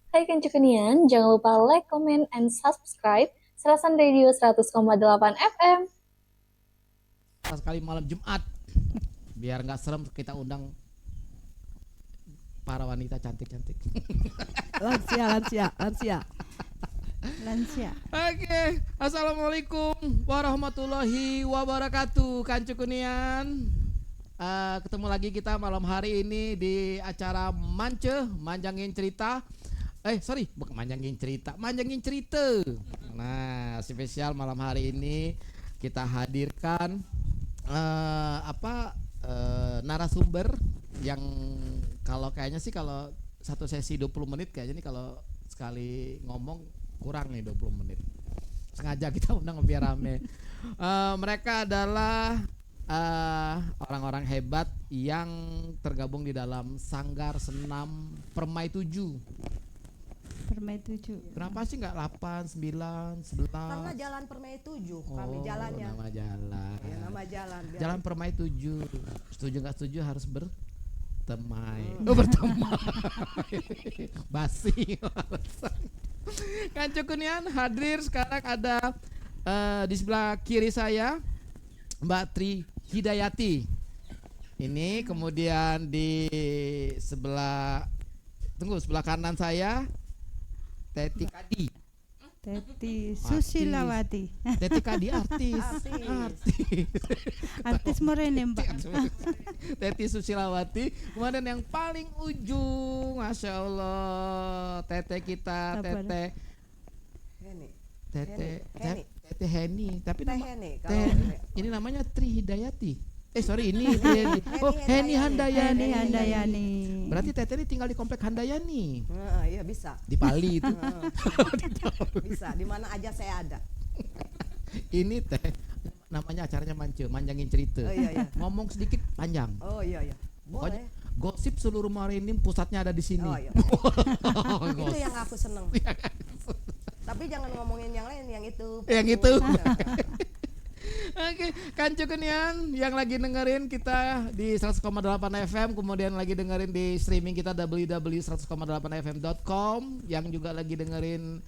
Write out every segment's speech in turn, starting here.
Hai Kencukenian, jangan lupa like, comment, and subscribe Serasan Radio 100,8 FM. Sekali malam Jumat biar nggak serem kita undang para wanita cantik-cantik. Lansia. Oke, assalamualaikum warahmatullahi wabarakatuh, Kancukunian. Ketemu lagi kita malam hari ini di acara manjangin cerita. Bukan manjangin cerita. Nah, spesial malam hari ini kita hadirkan narasumber yang kayaknya sih kalau satu sesi 20 menit kayaknya nih, kalau sekali ngomong kurang nih 20 menit. Sengaja kita undang biar rame. Mereka adalah orang-orang hebat yang tergabung di dalam Sanggar Senam Permai 7. Permai 7. Kenapa sih nggak 8, 9, 11? Karena jalan Permai 7 kami jalannya. Nama jalan. Ya, nama jalan. Jalan Permai 7. Setuju nggak setuju harus bertemai. Bertemai. Basi. Kancukunian hadir sekarang ada di sebelah kiri saya Mbak Tri Hidayati. Ini kemudian di sebelah kanan saya Teti Kadi. Teti Susilawati. Teti Kadi artis. Artis Morene, Mbak. Teti Susilawati. Kemudian yang paling ujung, Masya Allah, Tete kita, Tete Heni. Tapi ini namanya Tri Hidayati. Ini Heni. Heni Handayani. Berarti Tete ini tinggal di komplek Handayani. Iya bisa. Di Pali itu. Bisa, di mana aja saya ada. Ini namanya acaranya manjangin cerita. Oh, iya. Ngomong sedikit panjang. Oh iya. Pokoknya Boleh. gosip seluruh Marinim pusatnya ada di sini. Oh iya. Itu yang aku seneng. Tapi jangan ngomongin yang lain, yang itu. Yang itu. Oke, Kancukunian yang lagi dengerin kita di 100,8 FM, kemudian lagi dengerin di streaming kita www.100,8fm.com, yang juga lagi dengerin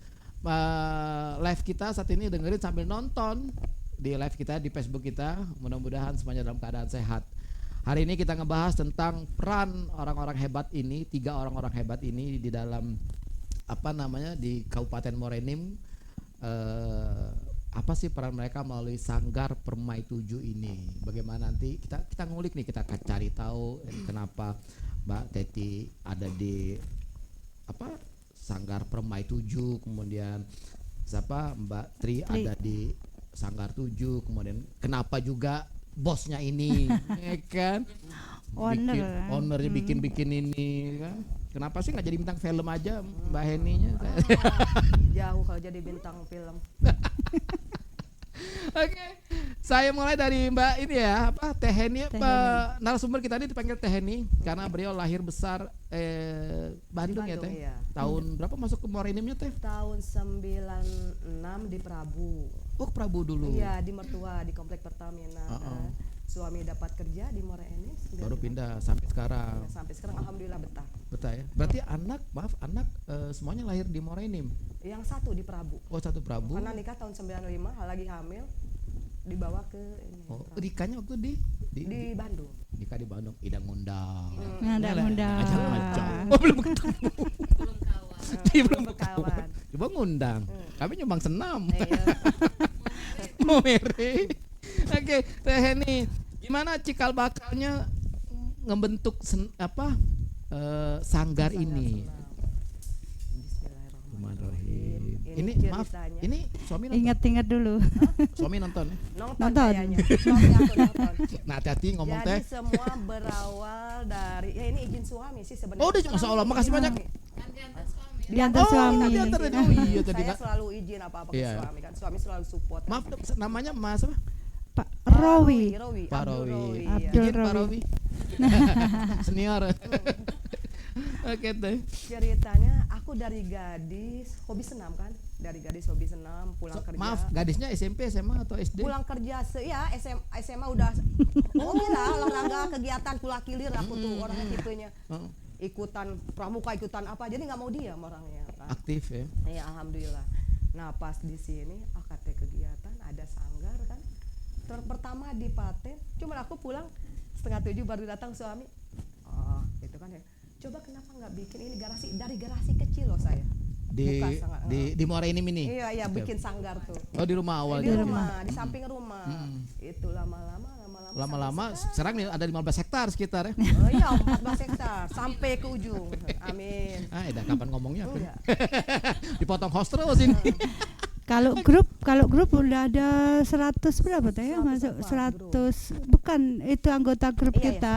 live kita saat ini, dengerin sambil nonton di live kita di Facebook kita. Mudah-mudahan semuanya dalam keadaan sehat. Hari ini kita ngebahas tentang peran orang-orang hebat ini, 3 orang-orang hebat ini di dalam di Kabupaten Morenim. Apa sih peran mereka melalui Sanggar Permai 7 ini? Bagaimana nanti kita ngulik nih, kita cari tahu kenapa Mbak Teti ada di Sanggar Permai 7, kemudian Mbak Tri ada di Sanggar 7, kemudian kenapa juga bosnya ini ya kan? Ownernya bikin ini kan? Kenapa sih nggak jadi bintang film aja Mbak Heninya? Jauh kalau jadi bintang film. Oke, saya mulai dari Mbak ini ya, Teh Heni. Narasumber kita ini dipanggil Teh Heni karena beliau lahir besar Bandung ya Teh. Iya. Tahun berapa masuk ke Morenimnya Teh? Tahun 96 di Prabu. Oh, Prabu dulu. Iya, di Mertua, di Komplek Pertamina. Suami dapat kerja di Morenim. Baru pindah sampai sekarang. Sampai sekarang alhamdulillah betah. Betah ya. Berarti anak semuanya lahir di Morenim. Yang satu di Prabu. Oh, satu Prabu. Karena nikah tahun 95, lagi hamil dibawa ke ini. Oh, nikahnya waktu di Bandung. Nikah di Bandung, idang ngundang. Ngundang. Oh, belum ketemu. Belum kawan. Coba ngundang. Kami nyumbang senam. Iya. Mere. Oke, Teh Heni, gimana cikal bakalnya ngebentuk sanggar ini? Bismillahirrahmanirrahim. Ini maaf, ini suami nonton. Ingat dulu. Suami nonton. Nonton. Kayaknya. Suami aku nonton. Nah, hati-hati ngomong Jadi Teh. semua berawal dari ini izin suami sih sebenarnya. Oh, masya Allah, makasih banyak. Diantar suami. Diantar tadi. Oh iya tadi. Saya selalu izin apa-apa ke suami kan. Suami selalu support. Maaf, namanya Mas apa? Pak Rowi. Pak Rowi. Abdul Izin Pak Rowi. Rowi. Senior. Oke Teh. Ceritanya aku dari gadis hobi senam kan. Dari gadis hobi senam pulang kerja. Maaf, gadisnya SMP, SMA atau SD? Pulang kerja SMA udah. Oh gila olahraga kegiatan pula kilir aku tuh orangnya tipenya. ikutan pramuka, ikutan apa, jadi nggak mau diam orangnya kan. Aktif ya. Ya alhamdulillah. Nah pas di sini AKT kegiatan ada sanggar kan. Pertama di Paten, cuma aku pulang 6:30 baru datang suami. Oh gitu kan ya. Coba kenapa nggak bikin ini garasi, dari garasi kecil loh saya. Di Buka sanggar. di Muara ini mini. Iya bikin sanggar tuh. Oh di rumah awal. Di jadi. rumah, di samping rumah. Itu lama-lama Lama-lama sampai sekarang nih ada 15 hektar sekitar ya. sekarang. Oh iya 14 hektar sampai ke ujung. Amin. Ah, udah kapan ngomongnya? Iya. Dipotong host terus ini. Kalau grup udah ada 100 berapa teh ya? Masuk 100. Bukan itu anggota grup Iya, kita.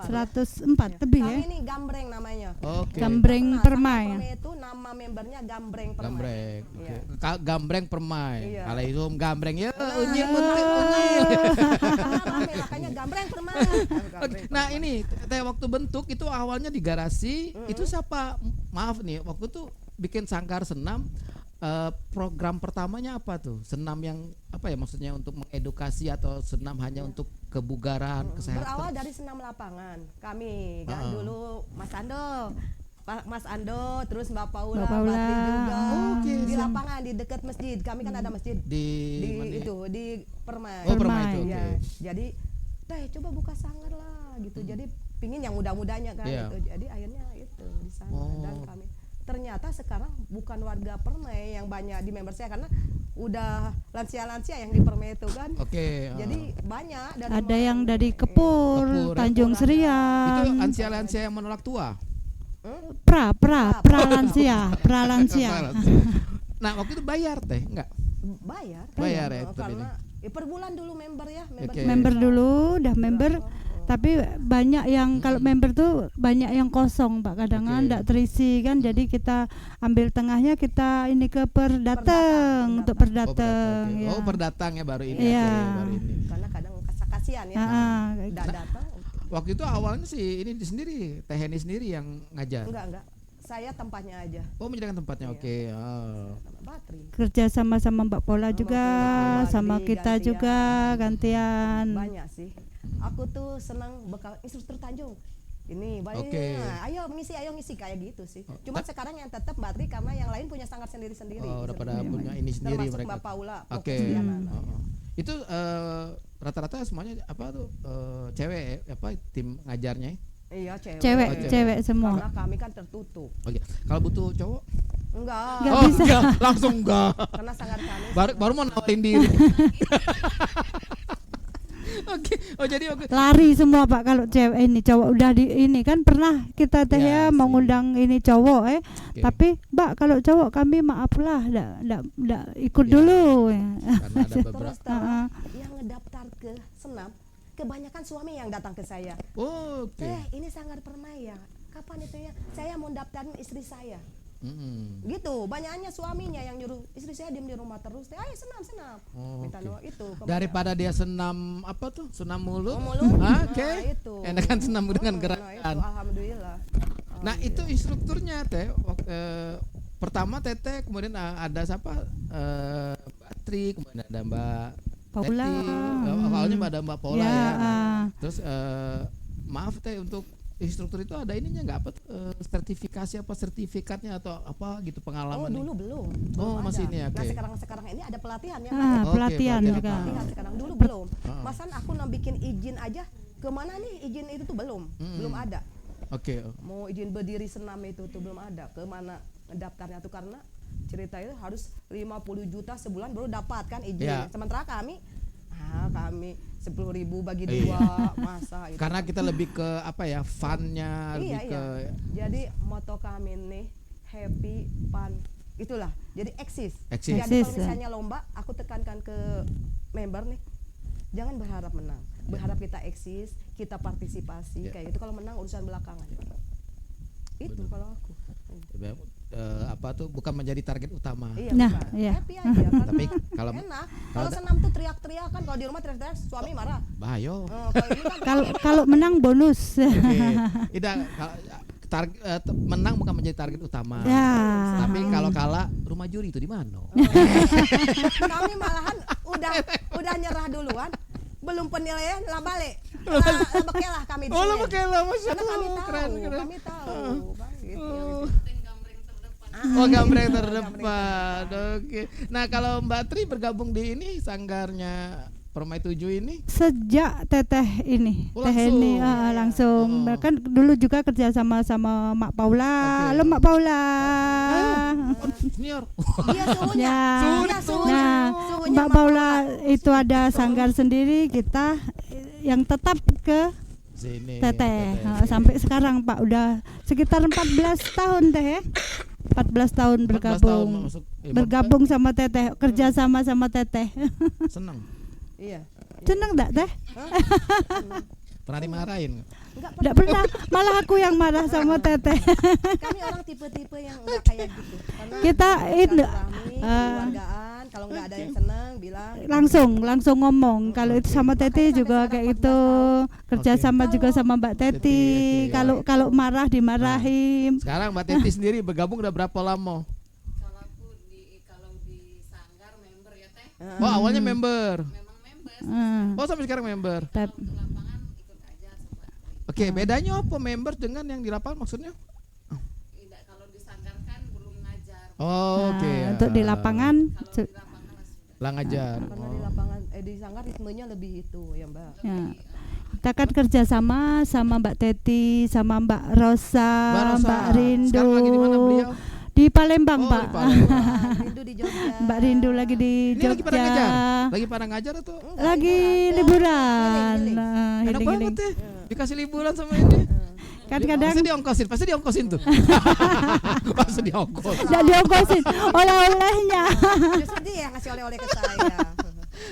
104. 104 lebih Kami ya. ini Gambreng namanya. Oke. Gambreng Nah, Permai. Sanggar Permai itu nama membernya Gambreng Permai. Gambreng. Oke. Iya. Gambreng Permai. Iya. Alaikum gambreng ya. Nah, Unyil iya. muntil unyil. Karena rame, makanya Gambreng Permai. Oke, nah ini teh waktu bentuk itu awalnya di garasi. Itu siapa? Maaf nih, waktu itu bikin sanggar senam. Program pertamanya apa tuh? Senam yang apa ya maksudnya untuk mengedukasi atau senam hanya untuk kebugaran, Berawal kesehatan? dari senam lapangan. Kami kan dulu Mas Ando, terus Mbak Paula, Mbak Paula. Batri juga Oke, di senam. lapangan di dekat masjid. Kami kan ada masjid Di mana ya? itu di Permai. Oh, Permai itu. Permai. Oke. Ya, jadi teh coba buka sanggar lah gitu. Jadi pingin yang muda-mudanya kan Iya. gitu. Jadi akhirnya itu di sana Oh. dan kami ternyata sekarang bukan warga Permai yang banyak di member saya karena udah lansia-lansia yang di Permai itu kan. Oke. Jadi banyak dari Ada yang dari Kepur, Kepur, Tanjung itu Serian. lansia-lansia yang menolak tua. Pra lansia. Nah waktu itu bayar teh enggak? bayar ya, Oh, tetap karena per bulan dulu member ya Oke. Member dulu, udah member. Tapi banyak yang kalau member tuh banyak yang kosong Pak, kadang Oke. enggak terisi kan, jadi kita ambil tengahnya, kita ini ke perdatang untuk perdatang Oke. ya. Oh perdatang ya baru ini. Iya. Oke, baru ini. karena kadang kasihan ya Ah, udah datang Waktu itu awalnya sih ini sendiri, Teh Heni sendiri yang ngajar. enggak saya tempatnya aja Oh menyediakan tempatnya, Iya. oke. Oh. sama Batri kerja sama Mbak Pola juga, Paula, sama Badri, kita gantian. juga gantian. banyak sih aku tuh senang bekal instruktur Tanjung ini banyak Oke. ayo ngisi kayak gitu sih Oh, cuma sekarang yang tetap Batri karena yang lain punya sanggar sendiri-sendiri Oh, udah gitu. pada punya ini sendiri termasuk mereka. Mbak Paula Oke. fokus di Oh, anak-anak. oh. Itu rata-rata semuanya apa tuh cewek ya, apa tim ngajarnya? Iya cewek Cewek, Oh, cewek semua. karena kami kan tertutup Oke. Kalau butuh cowok? enggak Nggak oh, bisa. enggak, langsung enggak. karena sanggar kami Baru mau nawarin diri. Oke. Oh jadi oke. Lari semua Pak kalau cewek ini, cowok udah di ini kan pernah kita teh Ya, ya sih. mengundang ini cowok Oke. tapi Mbak kalau cowok kami maaflah ndak ikut Ya. dulu ya. Karena ada beberapa. terus terang yang ngedaftar ke senam kebanyakan suami yang datang ke saya Oh, oke. teh ini sanggar Permai ya kapan itu ya saya mau daftarin istri saya Mm-mm. gitu banyaknya suaminya yang nyuruh istri saya diem di rumah terus teh ayo senam Oh, minta oke. doa itu kepada- Daripada dia senam apa tuh? Senam mulut. Oh, mulut. Oke. Nah, itu. Enakan senam dengan Nah, gerakan. itu, alhamdulillah. Nah itu instrukturnya teh pertama Teteh, kemudian ada siapa Batri, kemudian ada Mbak Paula. Teti, awalnya ada Mbak Paula Ya, ya. ah. Terus maaf Teh untuk instruktur itu ada ininya nggak apa sertifikasi apa sertifikatnya atau apa gitu Oh pengalaman nih? dulu belum. Oh, Belum masih ada. ini ya, Nah oke. sekarang ini ada pelatihan ya. Ah, Oke, pelatihan pelatihan juga. apa? Pelatihan sekarang dulu belum. Ah. Masan aku nak bikin izin aja kemana nih izin itu tuh belum ada. Oke. Mau izin berdiri senam itu tuh belum ada. Kemana daftarnya tuh karena cerita itu harus 50 juta sebulan baru dapat kan izin. Ya. Sementara kami 10.000 bagi Iya. 2 masa itu. Karena kita lebih ke apa ya funnya lebih Iya, ke iya. Jadi moto kami nih happy fun itulah. Jadi eksis. Eksis. Jadi Eksis, kalau misalnya lomba, aku tekankan ke member nih, jangan berharap menang. Berharap kita eksis, kita partisipasi Ya. kayak gitu. Kalau menang urusan belakangan. Itu Benar. kalau aku. apa tuh bukan menjadi target utama. Iya, Nah, bukan. iya. Happy aja karena Tapi kalau enak. kalau Kalau da- senam tuh teriak-teriak kan, kalau di rumah teriak-teriak suami marah. Bahayo. Kalau ini kan Kalau menang bonus. Oke. Tidak menang bukan menjadi target utama. Ya. Tapi kalau kalah rumah juri itu di mana? kami malahan udah nyerah duluan belum penilaian lah balik. Lah bekelah kami di Oh, sini. lo pakai lah, Masya Karena kami Allah. tahu, Keren. kami tahu. Bang, gitu. Oh, gambreng terdepan. Oke. Nah, kalau Mbak Tri bergabung di ini sanggarnya Permai 7 ini, Sejak teteh ini, Oh, teh ini langsung. langsung. Oh. Kan dulu juga kerja sama Mak Paula. Oke. Halo Mak Paula. senior. Iya suhunya. Ya. Iya suhunya. Nah, Suhunya Mbak Paula itu ada sanggar sendiri, kita yang tetap ke Sini. teteh. Teteh. Sampai sekarang Pak udah sekitar 14 tahun teh ya. 14 tahun 14 tahun bergabung. masuk. Bergabung sama teteh, kerja sama teteh. Senang. Iya. Seneng enggak teh? Pernah dimarahin? Enggak Enggak pernah, malah aku yang marah sama teteh. kami orang tipe-tipe yang enggak kayak gitu. Karena Kita ini silaturahmi, keluargaan, kalau enggak ada yang senang bilang langsung ngomong. Kalau itu sama Teti juga kayak itu, kerja Oke. sama juga sama Mbak Teti. Teti, oke. Kalau marah dimarahin. Sekarang Mbak Teti sendiri bergabung udah berapa lama? Kalau aku kalau di sanggar member ya teh, Oh, awalnya member. memang member. Hmm. Oh, sampai sekarang member. Tep- Di lapangan ikut aja sama. Oke, bedanya apa member dengan yang di lapangan maksudnya? Tidak, kalau di sanggar kan belum ngajar. Oh, oke. Nah, untuk di lapangan Kalau di lapangan lah sudah. lah ngajar. karena di lapangan di sanggar ritmenya lebih itu ya Mbak. ya. Kita kan kerja sama Mbak Teti, sama Mbak Rosa, Mbak Rosa. Mbak Rindu. Sekarang lagi di mana beliau? Di Palembang, Oh, Pak. di Palembang. Rindu di Jogja. Mbak Rindu lagi di Ini lagi pada ngajar? Jogja. Lagi pada ngajar atau? Lagi liburan. Healing. Nah, Enak banget healing-healing. ya. Dikasih liburan sama ini. Kan kadang Pasti diongkosin tuh. Pasti diongkos. enggak diongkosin oleh-olehnya. Justru dia yang ngasih oleh-oleh ke saya.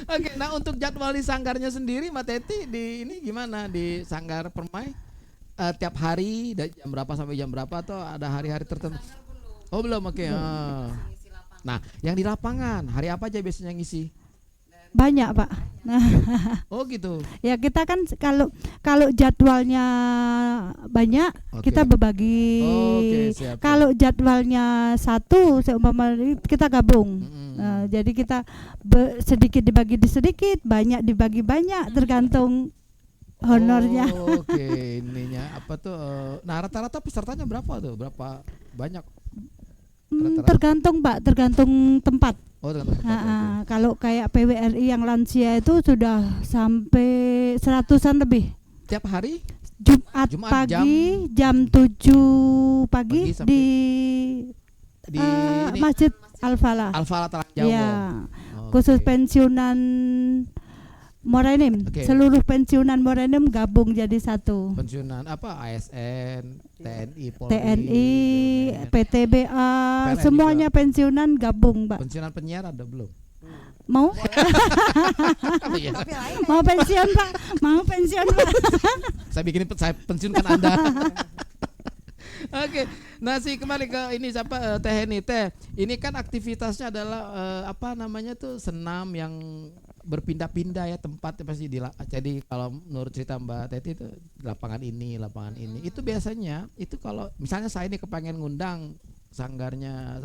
Oke, nah untuk jadwal di sanggarnya sendiri, Mbak Teti di ini gimana di Sanggar Permai? Tiap hari dari jam berapa sampai jam berapa atau ada hari-hari tertentu? Oh belum, oke. Ngisi lapangan. Nah, yang di lapangan hari apa aja biasanya ngisi? Banyak, Pak. Nah, Oh gitu. ya kita kan kalau jadwalnya banyak, Oke. kita berbagi. Oke, siap. Kalau jadwalnya satu, seumpama kita gabung. Mm-mm. Nah, jadi kita sedikit dibagi di sedikit, banyak dibagi banyak, tergantung honornya. Oh, oke, ininya apa tuh? Nah, rata-rata pesertanya berapa tuh? Berapa banyak? rata-rata. Tergantung Pak, tergantung tempat. Oh, tergantung tempat. Oke. Kalau kayak PWRI yang lansia itu sudah sampai 100-an lebih. Tiap hari? Jumat, Jumat pagi jam 7 pagi, Pagi sampai di Di ini Masjid Al-Falah. Alfa Tarang Jawa. Ya, Oke. khusus pensiunan Morenim. Oke. Seluruh pensiunan Morenim gabung jadi satu. Pensiunan apa? ASN, TNI, Polri, TNI, BUMN. PTBA, PLN semuanya pensiunan gabung, Pak. Pensiunan penyiar ada belum? Mau? Oh, iya. Tapi lain Mau pensiun, Pak? Mau pensiun, Pak? Saya pensiunkan Anda. Oke, nah sih kembali ke ini siapa Teh Heni. Teh, ini kan aktivitasnya adalah apa namanya tuh senam yang berpindah-pindah ya tempatnya pasti jadi kalau menurut cerita Mbak Teti itu lapangan ini itu biasanya itu kalau misalnya saya ini kepengen ngundang sanggarnya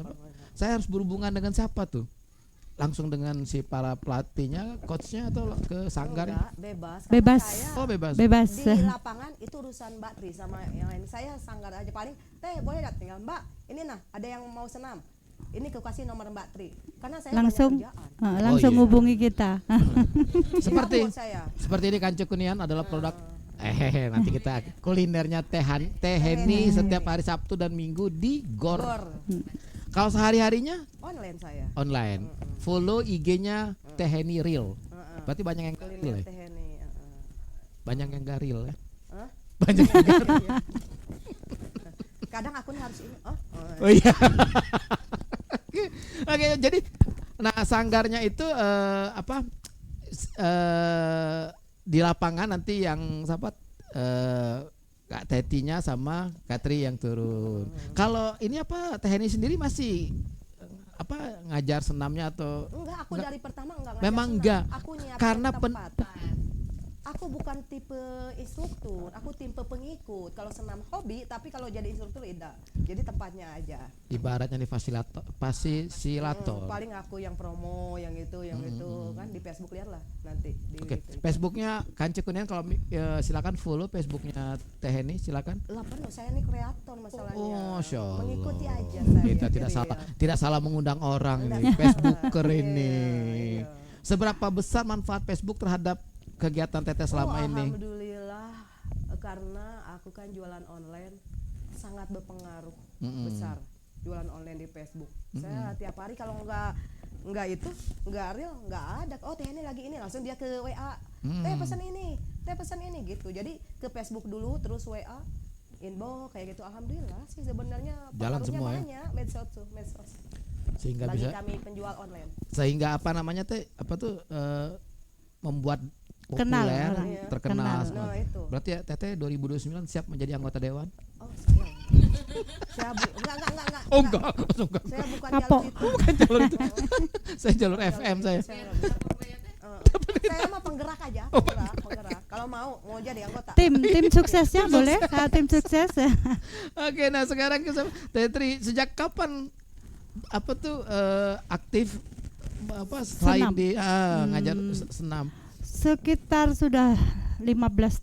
saya harus berhubungan dengan siapa tuh? Langsung dengan si para pelatihnya, coachnya atau ke sanggarnya? enggak, bebas. Karena Bebas. saya Oh bebas. Bebas. di lapangan itu urusan Mbak Tri sama yang lain. Saya sanggar aja paling, teh boleh nggak tinggal Mbak. Ini nah ada yang mau senam. Ini aku kasih nomor Mbak Tri. Karena saya Langsung banyak kerjaan. langsung iya. hubungi kita. Seperti Gabut saya. seperti ini Kancu Kunian adalah produk nanti kita kulinernya Teh Heni setiap hari Sabtu dan Minggu di Gor. Gor Kalau sehari-harinya online saya. online. Follow IG-nya Teh Heni Real. Berarti banyak yang Kuliner real ya? teh ini. Banyak yang gak real ya? Hah? Banyak yang gak real. Kadang akun harus ini. Oh iya. Oke, jadi nah sanggarnya itu apa di lapangan nanti yang sahabat Kak Tetinya sama Kak Tri yang turun. Kalau ini apa Teh Heni sendiri masih apa ngajar senamnya atau Enggak, aku Enggak. dari pertama enggak ngajar Memang senam. enggak. Aku nyiapin Karena tempat. aku bukan tipe instruktur, aku tipe pengikut. Kalau senam hobi, tapi kalau jadi instruktur tidak. Jadi tempatnya aja. Ibaratnya nih fasililator. Paling aku yang promo, yang itu kan di Facebook lihatlah nanti. Oke, Facebooknya Kanci Kurnian kalau silakan follow Facebooknya Teh Heni silakan. Lah penuh, saya nih kreator masalahnya. Oh, Masya Allah. Mengikuti aja saya. Kita tidak salah mengundang orang ini, Facebooker ini. Iya. Seberapa besar manfaat Facebook terhadap kegiatan Teteh selama ini? Alhamdulillah, karena aku kan jualan online sangat berpengaruh besar. Jualan online di Facebook. Saya tiap hari kalau nggak real, nggak ada. Oh, Teh ini lagi ini, langsung dia ke WA. Teh pesan ini gitu. Jadi ke Facebook dulu, terus WA, inbox kayak gitu. Alhamdulillah sih sebenarnya Jalan pengaruhnya semua ya? banyak medsos. Sehingga Bagi bisa kami penjual online. sehingga apa namanya Teh membuat Kenal populer, orang. terkenal. Kenal. semua. Nah, itu. Berarti ya Teteh 2029 siap menjadi anggota dewan? Oh, saya enggak. Oh enggak. Saya bukan Kapok. jalur itu. Saya jalur FM saya. Saya mah penggerak aja, penggerak. Kalau mau jadi anggota. Tim suksesnya boleh? Tim sukses. Oke, nah sekarang Tetri sejak kapan aktif selain Senam. di ngajar senam? Sekitar sudah 15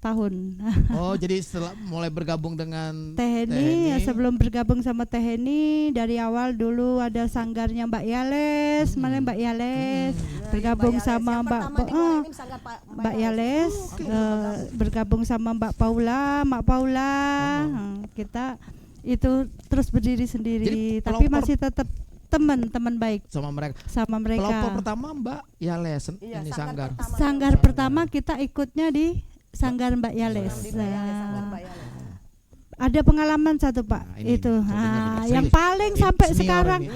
tahun. Oh, jadi setelah mulai bergabung dengan Teh Heni, ya, sebelum bergabung sama Teh Heni dari awal dulu ada sanggarnya Mbak Yales, mana Mbak Yales, bergabung sama Mbak Yales, bergabung sama Mbak Paula, kita itu terus berdiri sendiri, Jadi tapi pelopor- masih tetap teman baik sama mereka. sama Pelopor mereka. pertama Mbak Yales Iya, ini sanggar sanggar. pertama. Sanggar pertama kita ikutnya di Sanggar Mbak Yales. Di Mbak Yales, sanggar Mbak Yales. Ada pengalaman satu Pak, Nah, ini itu saya dengar nih, yang serius. paling Ini sampai senior sekarang ini,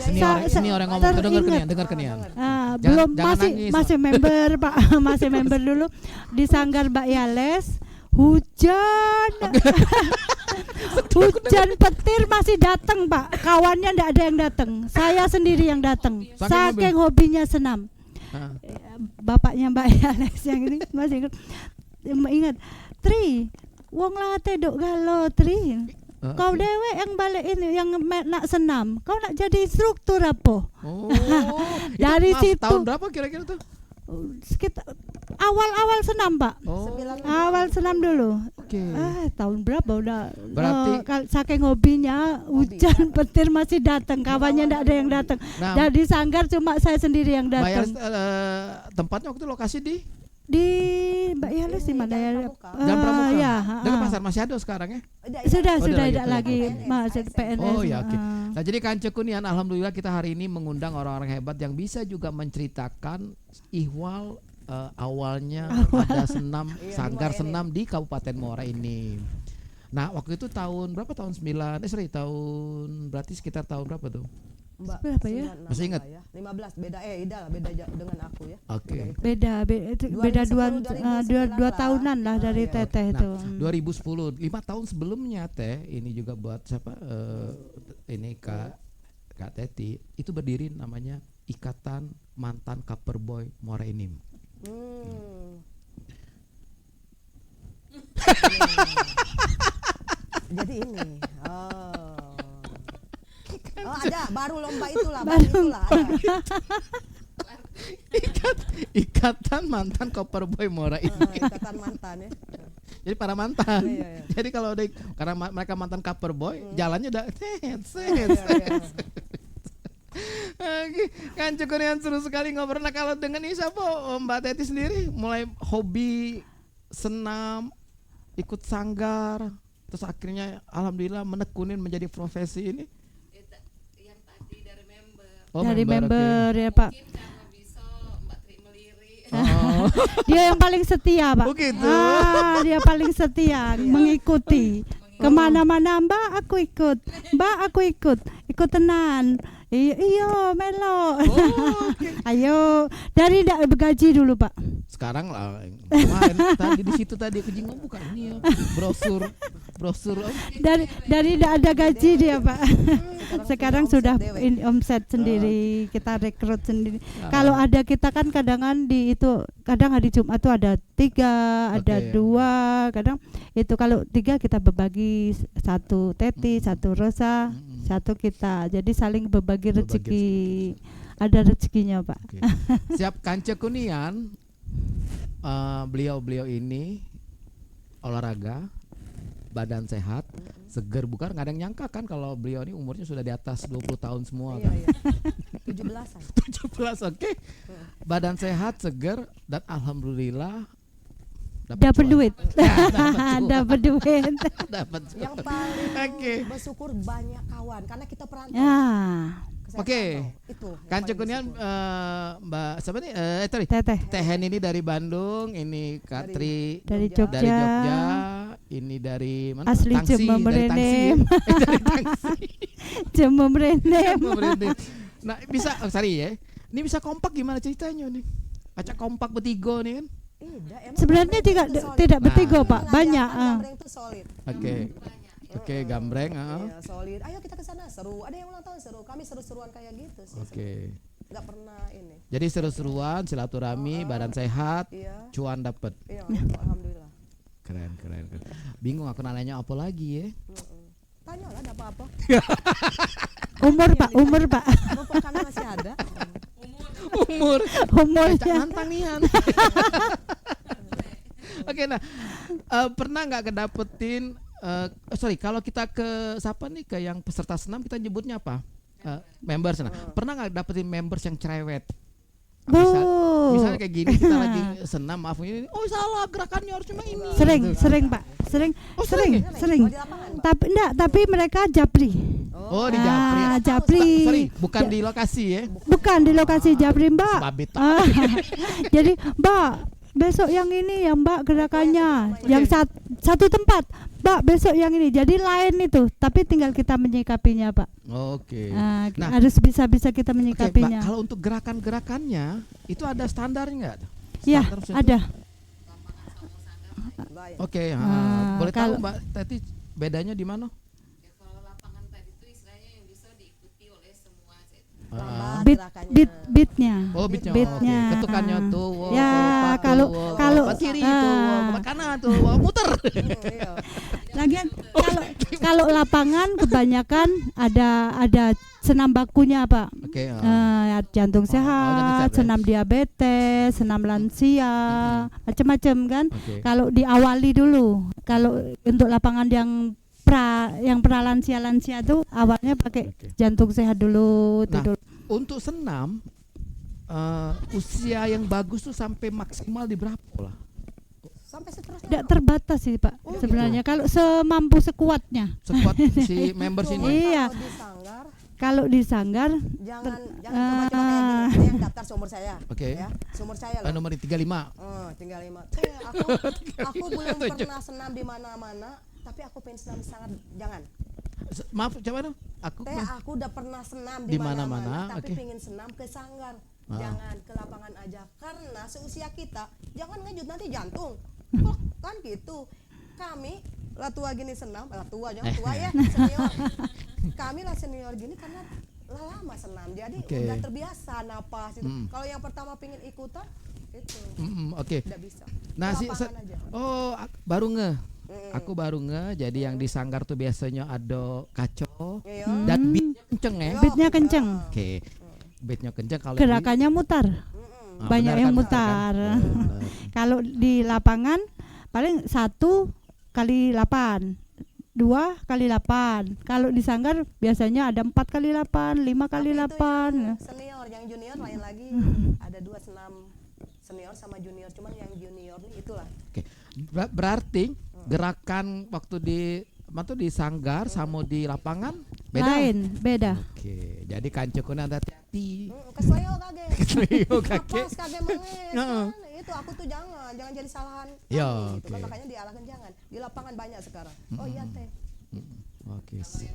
senior yang ngomong tuh, dengar kenian. belum jangan nangis, masih member Pak, masih member dulu di Sanggar Mbak Yales. Hujan petir masih datang Pak, kawannya ndak ada yang datang, saya sendiri yang datang, saking hobinya senam. Bapaknya Mbak Yales yang ini masih ingat Tri, wong late dok galo Tri, kau dewe yang balik ini yang nak senam, kau nak jadi instruktur apa? Oh, Dari situ tahun berapa kira-kira tuh? sekitar awal senam Pak. Oh, Awal senam dulu. oke. Tahun berapa udah? Berarti- saking hobinya, hujan petir masih datang, kawannya ndak ada yang datang. Nah, Jadi Sanggar cuma saya sendiri yang Mbak Yales, datang. tempatnya waktu itu lokasi di Di Mbak Yales di mana ya? Jalan Pramuka. Ya, Dekat pasar masih ada sekarang ya? sudah Oh, tidak udah lagi PNS, masih PNS. Oh ya, oke. Nah, jadi Kanci Kurnian, alhamdulillah kita hari ini mengundang orang-orang hebat yang bisa juga menceritakan ihwal awalnya ada senam, sanggar senam di Kabupaten Muara ini. Nah, waktu itu tahun berapa? Tahun berarti sekitar tahun berapa tuh? Berapa ya? Masih ingat? 15 beda dengan aku ya. Oke. Beda 2010, dua tahunan lah dari iya. Teteh itu. Nah, 2010, 5 tahun sebelumnya Teh, ini juga buat siapa? Ini Kak Teti, itu berdiri namanya Ikatan Mantan Coverboy Muara Enim. Jadi ini. Oh, ada baru lomba itulah, Ikatan Mantan Coverboy Muara Enim. Ikatan mantan ya. Jadi para mantan. Iya. Jadi kalau karena mereka mantan coverboy, jalannya udah Oke, Kanci Kurnian seru sekali ngobrol. Nah, kalau dengan ini siapa Mbak Teti sendiri mulai hobi senam, ikut sanggar, terus akhirnya alhamdulillah menekunin menjadi profesi ini. Yang tadi dari member. Oh, Dari oke. member ya Pak. Mungkin karena bisa Mbak Tri meliri. Oh, Dia yang paling setia Pak. Oh, gitu. Dia paling setia mengikuti. Kemana-mana Mbak aku ikut, ikut tenan. Iya melo. Ayo dari ndak bergaji dulu Pak. sekarang lah kemarin tadi di situ tadi aku jinggung bukan ini ya brosur brosur. dari tidak ada gaji dia Pak. Sekarang sudah omset omset sendiri, kita rekrut sendiri. Ah. Kalau ada kita kan kadang di itu, kadang hari Jumat tuh ada 3, ada Oke. 2, kadang itu kalau 3 kita berbagi, 1 Teti, 1 Rosa, 1 kita. Jadi saling berbagi Berbagi rezeki. Ada rezekinya Pak. Oke. Siap Kanca Kunian, beliau ini olahraga, badan sehat, seger bugar. Nggak ada yang nyangka kan kalau beliau ini umurnya sudah di atas 20 tahun semua Iya, kan. iya. 17-an. 17, oke. Badan sehat, seger, dan alhamdulillah Dapat cuan. duit. Dapat cuan. Dapat duit. Dapat cuan. Yang paling Oke. bersyukur banyak kawan karena kita perantau. Ya, Saya Oke. perantau. Itu. yang Kanca paling Kunian, bersyukur. Mbak siapa nih? Sorry. Teteh Teh Hen ini dari Bandung, ini Katri dari Jogja. dari Jogja. Jogja, ini dari mana? Asli Tangsi, Jember dari Tangsi. Mrenem. Dari Tangsi. Cuma merenem. Pemerintah. Nah, bisa sorry ya. Ini bisa kompak gimana ceritanya nih? Acak kompak bertiga nih kan? Emang Sebenarnya gambreng tidak itu solid. tidak bertiga Nah. Pak, banyak. Gambreng itu solid. Oke. Oke, gambreng, Iya, solid. Ayo kita ke sana seru. Ada yang ulang tahun seru. Kami seru-seruan kayak gitu sih. Oke. Enggak pernah ini. Jadi seru-seruan, silaturahmi, badan sehat, Iya. cuan dapet. Iya, alhamdulillah. Keren. Bingung aku nanya apa lagi ya? Tanyalah ada apa-apa. Umur Pak. Bapak kami masih ada. Umur. Umurnya. Cak nantang nian. Oke, nah pernah nggak kedapetin? Kalau kita ke siapa nih, ke yang peserta senam kita nyebutnya apa? Members. Nah, pernah nggak dapetin members yang cerewet? Misalnya kayak gini, kita lagi senam, maaf ini, oh salah gerakannya harus cuma ini. Sering Pak, sering. Oh, sering ya? Sering. Oh, di lapangan. Tapi mereka japri. Oh, di Japri. Ah, japri. Sorry, bukan di lokasi ya. Bukan di lokasi japri Mbak. Babit. Jadi Mbak, besok yang ini ya Mbak gerakannya, yang satu tempat. Mbak besok yang ini. Jadi lain itu, tapi tinggal kita menyikapinya Pak. Oke. Nah, Nah, harus bisa kita Oke, Mbak, menyikapinya. kalau untuk gerakan-gerakannya itu ada standarnya nggak? Ya, Standar khususnya ada. Baik. Oke, boleh tahu kalau- Mbak Teti bedanya di mana? Ya kalau lapangan tadi itu istilahnya yang bisa diikuti oleh semua. Lambat Beat gerakannya. beatnya. Oh, beatnya. Beatnya. Oke. Ketukannya tuh. Wow, Ya, lompat tuh, kalau- wow, kalau- lompat kiri tuh, wow, lompat kanan tuh, wow, muter. Iya. Lagian kalau lapangan kebanyakan ada senam bakunya Pak. Oke. Jantung jantung sehat, sehat, senam diabetes, senam lansia, macam-macam kan. Oke. Kalau diawali dulu, kalau untuk lapangan yang pra lansia tuh awalnya pakai Oke. jantung sehat dulu itu Nah, dulu. Untuk senam usia yang bagus tuh sampai maksimal di berapa lah? Sampai seterusnya. Tidak terbatas sih Pak sebenarnya kalau semampu sekuatnya. Sekuat si members Cuma ini. Iya. kalau di sanggar Kalau di sanggar jangan coba-coba kayak gini. Ada yang daftar seumur saya. Oke. Ya, seumur saya loh. Nomor 35. Tinggal 5. Aku belum pernah senam di mana-mana, tapi aku pengen senam di sanggar. Jangan. Maaf, coba dong. Aku udah pernah senam Di di mana-mana, mana-mana, tapi oke. pengen senam ke sanggar. Ah. Jangan ke lapangan aja karena seusia kita jangan ngejut nanti jantung. Kok kan gitu. Kami lah tua gini senam, lah tua jangan tua ya, senior. Kami lah senior gini karena lah lama senam. Jadi Oke. udah terbiasa napas itu. Kalau yang pertama pengen ikutan itu Oke. udah bisa. Nah, Ke lapangan aja. baru nge. Aku baru nge. Jadi yang di sanggar tuh biasanya ada kacau Iya. dan beatnya kenceng ya. beatnya kenceng, Oke. Beatnya kenceng kalau gerakannya mutar. Banyak yang kan, mutar. Benar. Kalau di lapangan paling 1 kali 8, 2 kali 8. Kalau di sanggar biasanya ada 4 kali 8, 5 kali Tapi itu 8. yang senior, yang junior lain lagi. Ada 2 senam senior sama junior, cuman yang junior nih itulah. Oke. Berarti gerakan waktu di sanggar sama di lapangan beda. Lain, beda. Oke. Jadi kancukun hati-hati. Kesleo kage. Kesleo kage. Napas kage manges Heeh. kan. Itu aku tuh jangan jadi salahan. Ya, kami, gitu kan. oke. Makanya diarahkan jangan. Di lapangan banyak sekarang. Oh iya teh. Oke. sip.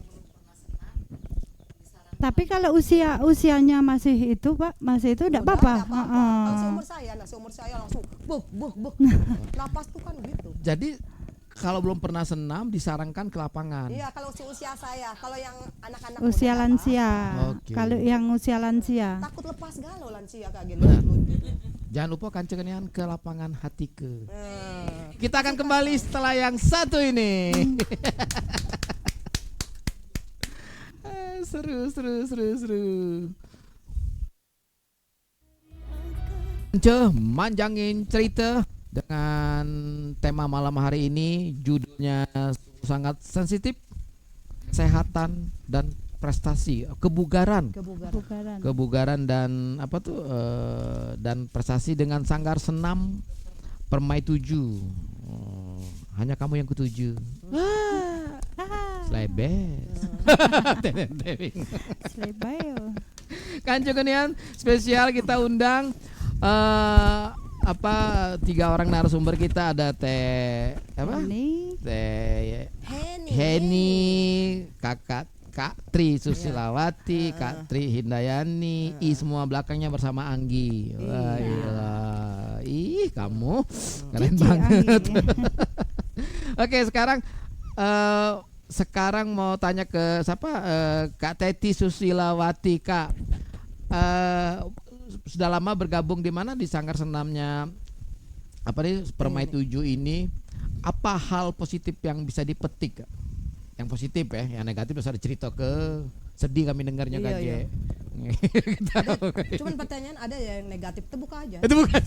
Tapi kalau usianya masih itu Pak, masih itu enggak Udah, apa-apa. nggak apa-apa. Heeh. Kalau seumur saya langsung buk. Napas tuh kan gitu. Jadi kalau belum pernah senam disarankan ke lapangan. Iya, kalau usia saya, kalau yang anak-anak Usia muda lansia. Oke. Kalau yang usia lansia. takut lepas galau lansia kayak Benar. gitu. Jangan lupa kancengan ke lapangan hatiku. Kita akan kembali setelah yang satu ini. Seru. Manjangin cerita dengan tema malam hari ini, judulnya sangat sensitif, kesehatan dan prestasi, kebugaran dan apa tuh dan prestasi dengan Sanggar Senam Permai 7. Hanya kamu yang ketujuh. Slebes. Kanjengenian spesial kita undang tiga orang narasumber kita, ada Teh Heni, Kak Tri Susilawati, Kak Tri Hindayani, semua belakangnya bersama Anggi. Wah, gila. Kamu keren banget. Oke, sekarang mau tanya ke siapa? Kak Teti Susilawati. Kak, sudah lama bergabung di mana di Sanggar Senamnya Permai 7 ini? Apa hal positif yang bisa dipetik, Kak? Yang positif ya, yang negatif bisa dicerita ke sedih kami dengarnya Kak. Iya. Cuman pertanyaan ada ya yang negatif, itu buka aja. Itu bukan.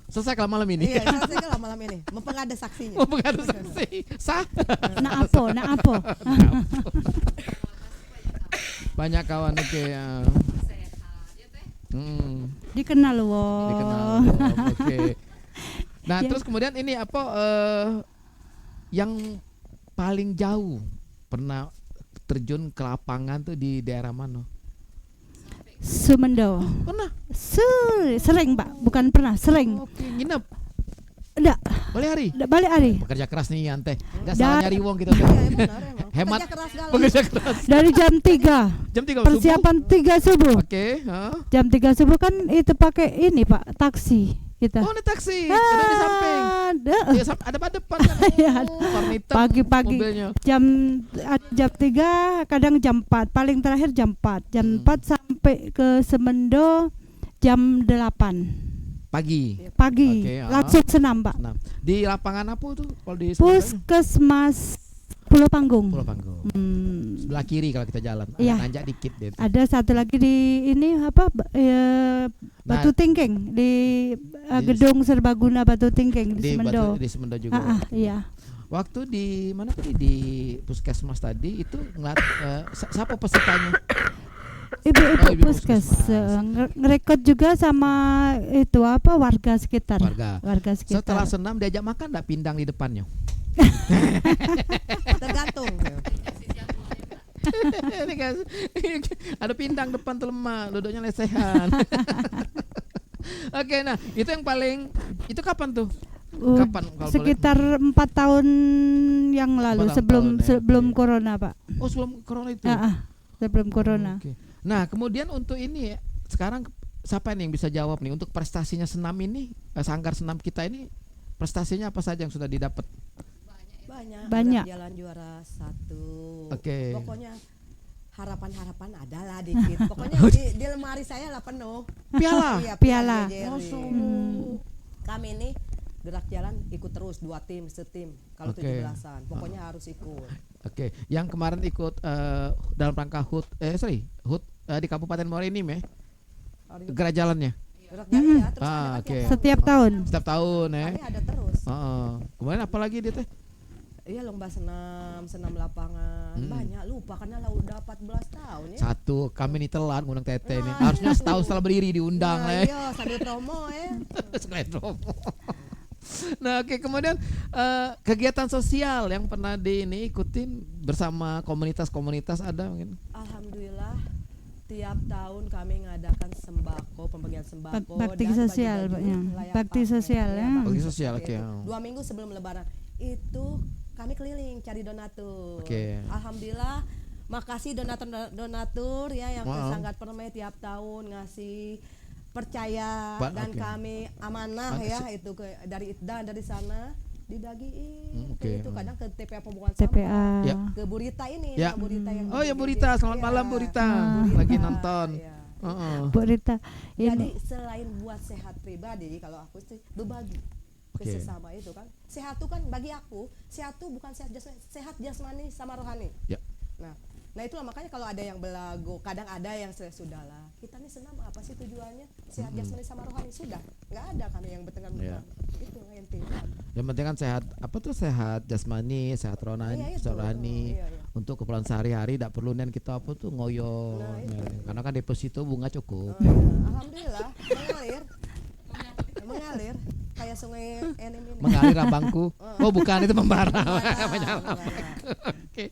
Selesai kalau malam ini. Iya, selesai kalau malam ini. Mumpung ada saksinya. Sah. Nah apa? Banyak kawan ya. Sehat ya Teh. Dikenal wo. Oke. Nah, Ya. terus kemudian ini yang paling jauh pernah terjun ke lapangan tuh di daerah mana? Sumendo. Pernah? Sering Pak, bukan pernah, sering. Oke, nginep. Enggak, Balik hari. balik hari. Bekerja keras nih Ante. Enggak salah nyari wong kita tuh. Iya, benar emang. Hemat. Kerja keras galau. Bekerja keras. Dari jam 3. Jam 3 Persiapan 3 subuh. Oke, Jam 3 subuh kan itu pakai ini Pak, taksi kita. Oh, ini taksi. Udah di samping. Ada. Ya, ada pada depan kan. Iya, Warna hitam Pagi-pagi. mobilnya. Jam 3, kadang jam 4, paling terakhir jam 4. Jam 4 sampai ke Semendo jam 8 Pagi. pagi. Oke, Langsung senam Pak. Nah, di lapangan apa tuh kalau di Puskesmas Pulau Panggung. Pulau Panggung. Hmm. Sebelah kiri kalau kita jalan. Iya. Nanjak dikit deh. Ada satu lagi di ini Batu Tingking di gedung Serbaguna Batu Tingking di Semendo. Di Semendo juga. Iya. Waktu di mana tadi di puskesmas tadi itu ngeliat siapa pesertanya? Ibu-ibu Ibu puskes puskesmas. ngerekod juga sama itu warga sekitar. Warga. sekitar. Setelah senam diajak makan enggak pindang di depannya? Tergantung. Ini guys, ada pindang depan tuh lemak, duduknya lesehan. Oke, nah itu yang paling, itu kapan tuh? Kapan kalau Sekitar 4 tahun yang lalu 4 sebelum tahun, ya. sebelum Oke. corona Pak. Oh, sebelum corona itu. Sebelum corona. Oke. Nah, kemudian untuk ini ya, sekarang siapa nih yang bisa jawab nih untuk prestasinya senam ini, Sanggar Senam kita ini prestasinya apa saja yang sudah didapat? Banyak. Jalan juara 1. Oke. Pokoknya harapan-harapan adalah dikit. Pokoknya di lemari saya lah penuh. Piala. Iya, Piala. Jerry. Kami ini gerak jalan ikut terus 2 tim, setim. Kalau Oke. 17-an, pokoknya harus ikut. Oke, yang kemarin ikut dalam rangka HUT di Kabupaten Morenim ya, gerak jalannya. Gerak jalan ya, terus Ah, ada oke. tiap Setiap tahun. Setiap tahun ya. kami ada terus. Kemudian apa lagi dia teh? Iya, lomba senam lapangan. Banyak lupa karena lah udah 14 tahun ya. Satu, kami nih telat ngundang Tete nih. Harusnya setahun setelah berdiri diundang Nah, lah. iya, sambil promo ya. Sekalian promo. Nah, oke, kemudian kegiatan sosial yang pernah ikutin bersama komunitas-komunitas ada mungkin? Alhamdulillah tiap tahun kami ngadakan sembako, pembagian sembako Bakti dan sosial, baju-baju Pak, ya. layak Bakti pakai. sosial, Iya, ya. Bakti sosial, seperti oke. itu. 2 minggu sebelum lebaran itu kami keliling cari donatur. Oke. Alhamdulillah, makasih donatur ya yang ke Wow. Sanggar Permai tiap tahun ngasih percaya dan oke. kami amanah ya itu dari ITDA dari sana dibagiin Oke. itu kadang ke TPA pembuangan sampah, TPA. Ya. ke Bu Rita ini, Ya. Bu Rita yang Oh ya Bu di- Rita, selamat iya, malam Bu Rita. Bu Lagi Rita, nonton. iya. Heeh. Bu Rita Jadi ini selain buat sehat pribadi, kalau aku sih berbagi ke Oke. sesama itu kan. Sehat tuh kan bagi aku, sehat tuh bukan sehat jasmani sama rohani. Ya. Nah itulah makanya kalau ada yang belagu, kadang ada yang sudahlah. Kita nih senam apa sih tujuannya? Sehat jasmani sama rohani sudah. Nggak ada kami yang bertengkar Ya. Itu yang penting. Yang penting kan sehat, apa tuh sehat jasmani, sehat rohani, Iya, itu. rohani. Iya, iya. Untuk keperluan sehari-hari tidak perlu nen kita apa tuh ngoyo. Nah, itu. Karena kan deposito bunga cukup. Oh, iya. Alhamdulillah mengalir kayak sungai Enim ini. Mengalir abangku. Oh bukan, itu membara. Mengalir. Menyalam. Oke.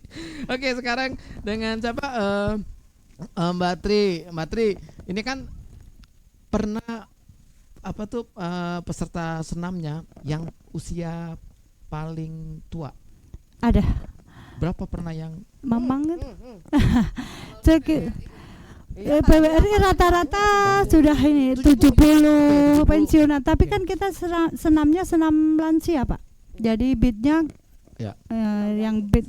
Oke, sekarang dengan siapa? Mbak Tri, ini kan pernah apa tuh peserta senamnya yang usia paling tua. ada Berapa pernah yang Mamang kan Hmm. cek Iya, PWRI rata-rata sudah ini 70 pensiunan, tapi kan kita senamnya senam lansia Pak. Jadi beatnya Ya. yang beat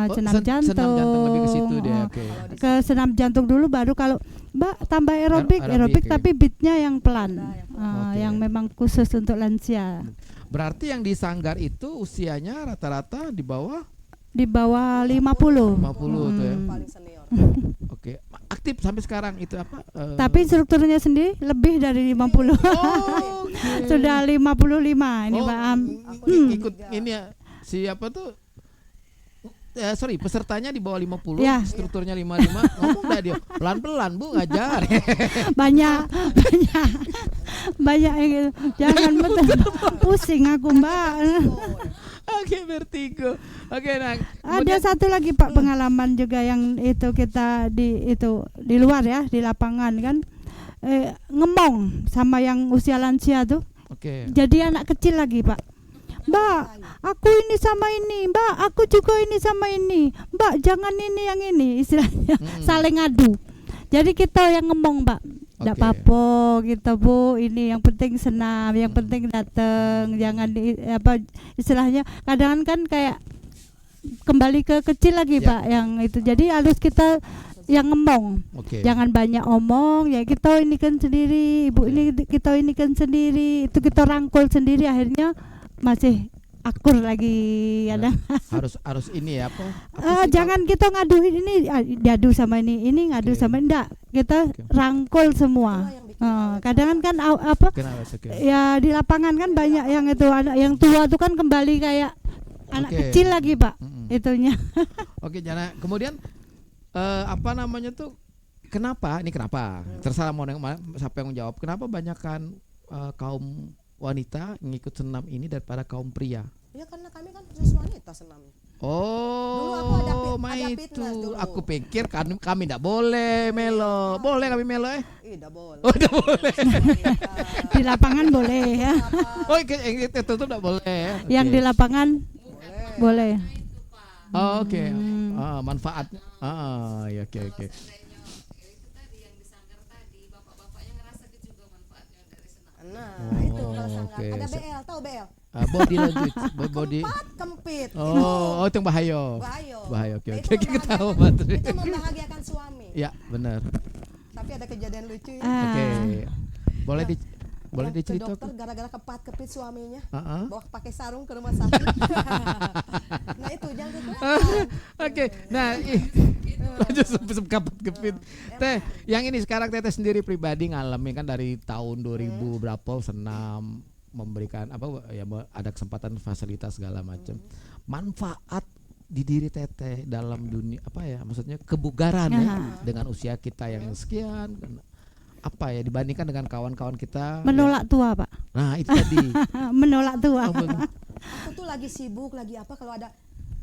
senam jantung. Senam jantung lebih ke situ dia. Oh, Oke. ke senam jantung dulu, baru kalau Mbak tambah aerobik, Aerobik, oke. tapi beatnya yang pelan, Oke. yang memang khusus untuk lansia. Berarti yang di Sanggar itu usianya rata-rata di bawah Di bawah 50. 50 tuh ya. Paling senior. Oke. Aktif sampai sekarang itu apa? Tapi strukturnya sendiri lebih dari 50. Oh, oke. Sudah 55 ini Oh, Pak Am. ikut ini ya. Siapa tuh? Sorry, pesertanya di bawah 50, Ya. strukturnya 55. Ngomong dah dia. Pelan-pelan Bu ngajar. banyak yang gitu. Jangan betul pusing aku Mbak. Oke, vertigo. Oke, nah. Ada satu lagi Pak pengalaman juga yang itu kita di luar ya, di lapangan kan, ngemong sama yang usia lansia tuh. Oke. Jadi anak kecil lagi Pak. Mbak, aku ini sama ini. Mbak, aku juga ini sama ini. Mbak, jangan ini yang ini. Istilahnya saling adu. Jadi kita yang ngomong Mbak. Tidak Oke. apa-apa kita Bu, ini yang penting senam, yang penting datang, jangan istilahnya kadang kan kayak kembali ke kecil lagi Ya. Pak yang itu. Jadi harus kita yang ngomong, Oke. jangan banyak omong, ya kita ini kan sendiri, Ibu ini kita ini kan sendiri, itu kita rangkul sendiri, akhirnya masih akur lagi ada. Harus ini ya apa? Apa sih Jangan kita ngadu ini diadu sama ini ngadu Oke. sama enggak, kita Oke. rangkul semua. Kadang kan apa Kenapa? Oke. ya di lapangan kan banyak yang itu anak yang tua tuh kan kembali kayak anak Oke. kecil lagi Pak Mm-mm. itunya. Oke, Jana. Kemudian apa namanya tuh? Kenapa? Ini kenapa? Terserah mau siapa yang menjawab. Kenapa banyakkan kaum wanita ngikut senam ini daripada kaum pria? Ya karena kami kan khusus wanita senamnya. Dulu aku ada itu. fitness dulu. Aku pikir kami tidak boleh melo. Boleh kami melo Tidak boleh. Oh, tidak boleh. Di lapangan boleh ya. Oh, yang itu tutup tidak boleh. Yang di lapangan boleh. Oh, oke. Manfaat. Ya, oke. Seandainya itu tadi yang di Sanggar tadi, bapak-bapaknya ngerasa juga manfaatnya dari senam. Nah, itu kalau sanggar. oke. Ada BL, tahu BL? Body lanjut. Body. Keempat kempit. Oh, itu yang bahaya. Bahaya. Bahaya. Oke, Nah, oke. itu Kita tahu, membahagiakan- Patri. Itu membahagiakan suami. Ya, benar. Tapi ada kejadian lucu ya. Oke. Boleh Yang ke diceritakan? dokter gara-gara keempat kepit suaminya. Heeh. Bawa pakai sarung ke rumah sakit. Nah, itu jangan kekuatan. Oke, nah lanjut kapat kepit. Teh, yang ini sekarang Teteh sendiri pribadi ngalamin kan dari tahun 2000 berapa senam memberikan apa ya ada kesempatan fasilitas segala macam. Manfaat di diri Teteh dalam dunia apa ya maksudnya kebugaran ya dengan usia kita yang sekian apa ya dibandingkan dengan kawan-kawan kita Menolak tua Pak. ya. Nah, itu tadi. Menolak tua. Aku tuh lagi sibuk, lagi apa kalau ada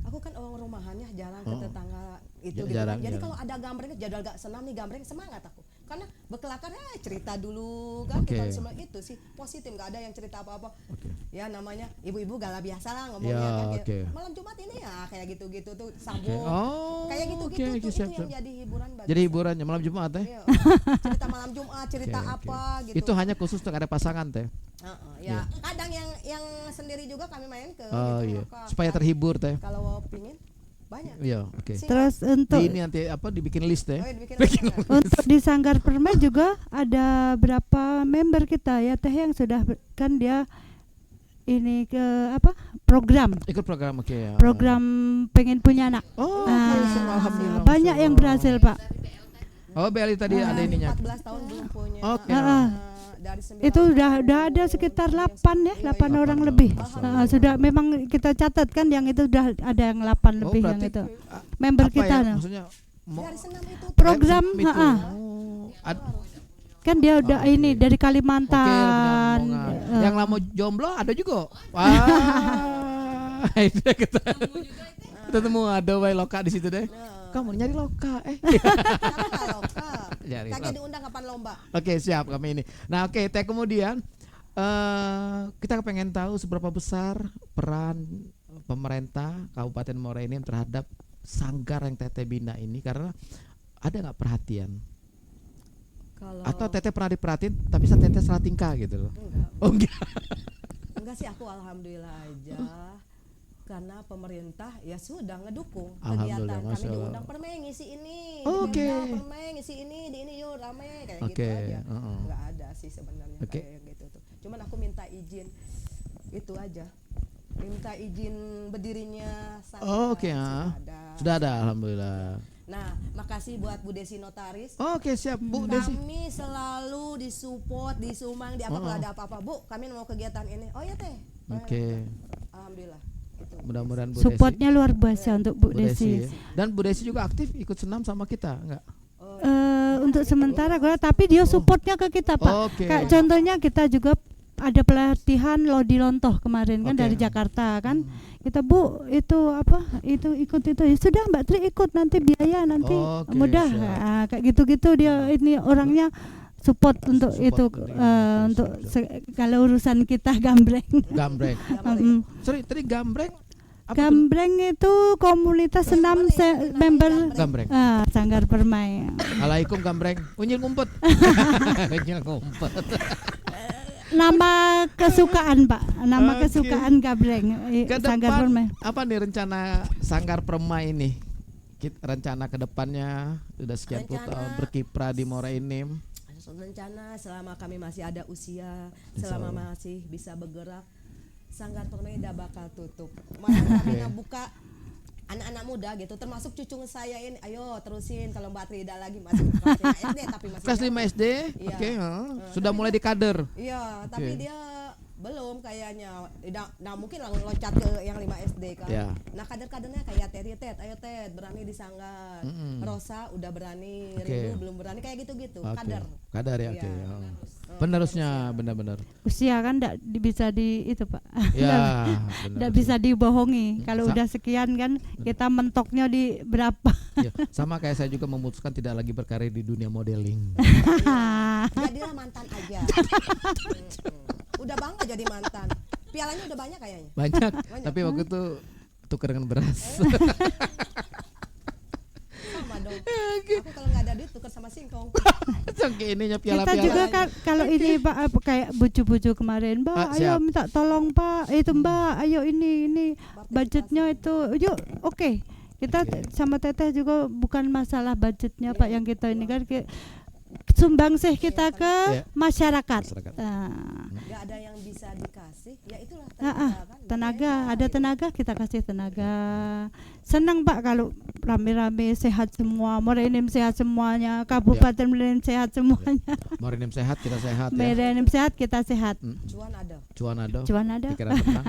aku kan orang rumahan ya, jalan ke tetangga itu Ya, gitu. jarang, Jadi jarang. kalau ada gambreng jadwal gak senam nih gambreng semangat aku. karena berkelakar cerita dulu kan, Oke. kita semua itu sih positif, nggak ada yang cerita apa-apa. Oke. Ya namanya ibu-ibu gala biasa lah ngomongnya Ya, kan, kayak, oke. malam Jumat ini ya kayak gitu-gitu tuh Oke. sambung Oh. kayak gitu-gitu oke, tuh siap, itu siap. yang jadi hiburan bagi Jadi saya. hiburannya malam Jumat teh. Iya. Cerita malam Jumat, cerita Oke, oke. apa gitu. Itu hanya khusus untuk ada pasangan teh. Ya kadang yang sendiri juga kami main ke Oh gitu, iya. maka Supaya terhibur teh. kalau pingin banyak. Iya, oke. Sih. Terus untuk Di ini nanti apa dibikin list teh. Oh, iya, dibikin apa? untuk di Sanggar Permai juga ada berapa member kita ya teh yang sudah kan dia ini ke apa program Ikut program oke ya. program pengen punya anak. Oh, Ah, oke, alhamdulillah. banyak yang berhasil Pak. Oh, BLI tadi ada ininya. 14 tahun belum punya. Oke. Dari 9 Itu udah ada sekitar 8 ya, 8 orang lebih. Sudah memang kita catat kan yang itu udah ada yang 8 Oh, lebih yang berarti itu. Member apa kita ya, nah. maksudnya dari senam itu Program itu. heeh. Oh, Kan dia udah oke. ini dari Oke, Kalimantan. benar, yang lama jomblo ada juga. Wah. Itu ketemu ada wae loka di situ deh. Kamu nyari loka Nyari Kagak loka. diundang kapan lomba. Oke, siap kami ini. Nah, oke, teh kemudian kita pengen tahu seberapa besar peran pemerintah Kabupaten Muara Enim terhadap sanggar yang Teteh bina ini, karena ada nggak perhatian? Kalau Atau Teteh pernah diperhatiin tapi Teteh salah tingkah gitu loh? enggak, Oh enggak. enggak sih, aku alhamdulillah aja. Karena pemerintah ya sudah ngedukung Alhamdulillah, kegiatan kami Masya Allah. diundang permai ngisi ini, Oke. permai ngisi ini, di ini yuk rame kayak Oke, gitu aja. heeh. Nggak ada sih sebenarnya Oke. kayak gitu tuh. Cuman aku minta izin itu aja. Minta izin berdirinya sanggar. Oh, oke, sudah ah. ada. Sudah ada, alhamdulillah. Nah, makasih buat Bu Desi Notaris. Oke, siap Bu Desi. Kami selalu disupport, di Sumang, di apa kalau ada apa-apa, Bu, kami mau kegiatan ini. Oh ya teh. Oke. Alhamdulillah. Itu. Mudah-mudahan Bu Supportnya luar biasa untuk Bu Desi. Desi. Ya. Dan Bu Desi juga aktif ikut senam sama kita, enggak? Untuk sementara tapi dia supportnya ke kita Pak. Oke. Kayak contohnya kita juga ada pelatihan Lodi Lontoh kemarin kan Oke. dari Jakarta kan. Kita Bu itu apa? Itu ikut itu. Ya sudah Mbak Tri ikut nanti biaya nanti Oke, mudah. siap. Nah, kayak gitu-gitu dia ini orangnya support untuk Support itu untuk ini. untuk Oke, siap. kalau urusan kita gambreng. Gambreng. Mm. Sorry, tadi gambreng apa tuh? Gambreng itu komunitas senam member Gambreng. Sanggar Permai. Alaikum gambreng. Unyil ngumpet. Unyil ngumpet. Nama kesukaan Pak, nama Oke. kesukaan Gambreng Ke Sanggar Permai. depan apa nih rencana Sanggar Permai ini? Rencana ke depannya sudah sekian puluh Rencana- tahun berkiprah di Muara Enim. Rencana selama kami masih ada usia, Insya selama Allah. masih bisa bergerak, Sanggar Permai tidak bakal tutup. Malah kami Oke. buka anak-anak muda gitu, termasuk cucu saya ini, ayo terusin kalau Mbak Trida lagi masih kelas 5 SD tapi masih Kelas jago. 5 SD. Iya. Oke, sudah mulai di kader. Iya, Oke. tapi dia belum kayaknya. Nah, mungkin loncat ke yang 5 SD kan. Ya. Nah, kader-kadernya kayak Teri Ted, ayo Ted, berani di Sanggar. Mm-mm. Rosa udah berani, Oke. Rindu belum berani kayak gitu-gitu. Oke. Kader. Kader ya, oke. Iya. Penerusnya benar-benar. Usia kan tidak bisa di itu Pak, Ya, tidak benar. bisa dibohongi. Kalau Sa- udah sekian kan kita mentoknya di berapa? Ya, sama kayak saya juga memutuskan tidak lagi berkarir di dunia modeling. Jadilah mantan aja. Udah bangga jadi mantan. Pialanya udah banyak kayaknya. Banyak, tapi waktu itu tuker dengan beras. Sama dong. Aku kalau nggak ada duit tuker sama singkong. Oke, ininya Kita piala-piala. juga kan kalau ini Pak kayak bucu-bucu kemarin, Mbak, Ah, ayo siap. minta tolong Pak, itu Mbak, ayo ini budgetnya itu, yuk, oke. Kita Oke. sama Teteh juga bukan masalah budgetnya Pak yang kita ini kan sumbangsih kita ke Iya. masyarakat. Masyarakat. Nggak ada yang bisa dikasih, ya itulah Ah, tenaga kan. Tenaga, Makanya, ada gitu. tenaga kita kasih tenaga. Senang Pak kalau rame-rame sehat semua, Muara Enim sehat semuanya, Kabupaten Muara Enim sehat semuanya. Muara Enim sehat, kita sehat ya. Muara Enim sehat, kita sehat. Cuan ada. Cuan ada, Cuan ada. pikiran tenang,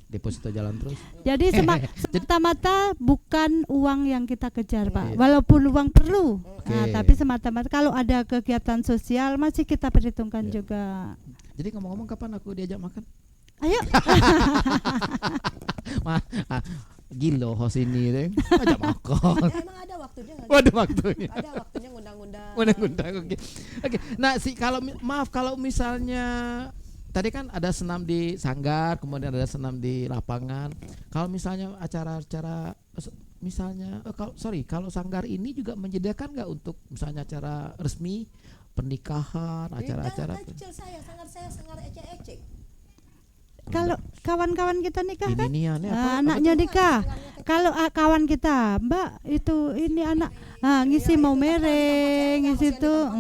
deposito jalan terus. Jadi semata-mata bukan uang yang kita kejar Pak, Iya. walaupun uang perlu. Nah, Oke. tapi semata-mata kalau ada kegiatan sosial masih kita perhitungkan Iya. juga. Jadi ngomong-ngomong kapan aku diajak makan? Ayo. Gilo host ini deh, ajak makan. Ya, emang ada waktunya nggak? Waduh waktunya. Ada waktunya ngundang-ngundang Undang-undang. Oke. Oke. Nah, maaf kalau misalnya tadi kan ada senam di sanggar, kemudian ada senam di lapangan. Kalau misalnya acara-acara misalnya kalau sanggar ini juga menyediakan nggak untuk misalnya acara resmi, pernikahan, acara-acara kecil sangar saya sangar ecek-ecek. Kalau kawan-kawan kita nikah kan, ini aneh anaknya nikah. Kalau kawan kita, Mbak itu ini anak ngisi mau mereng, ngisi tuh.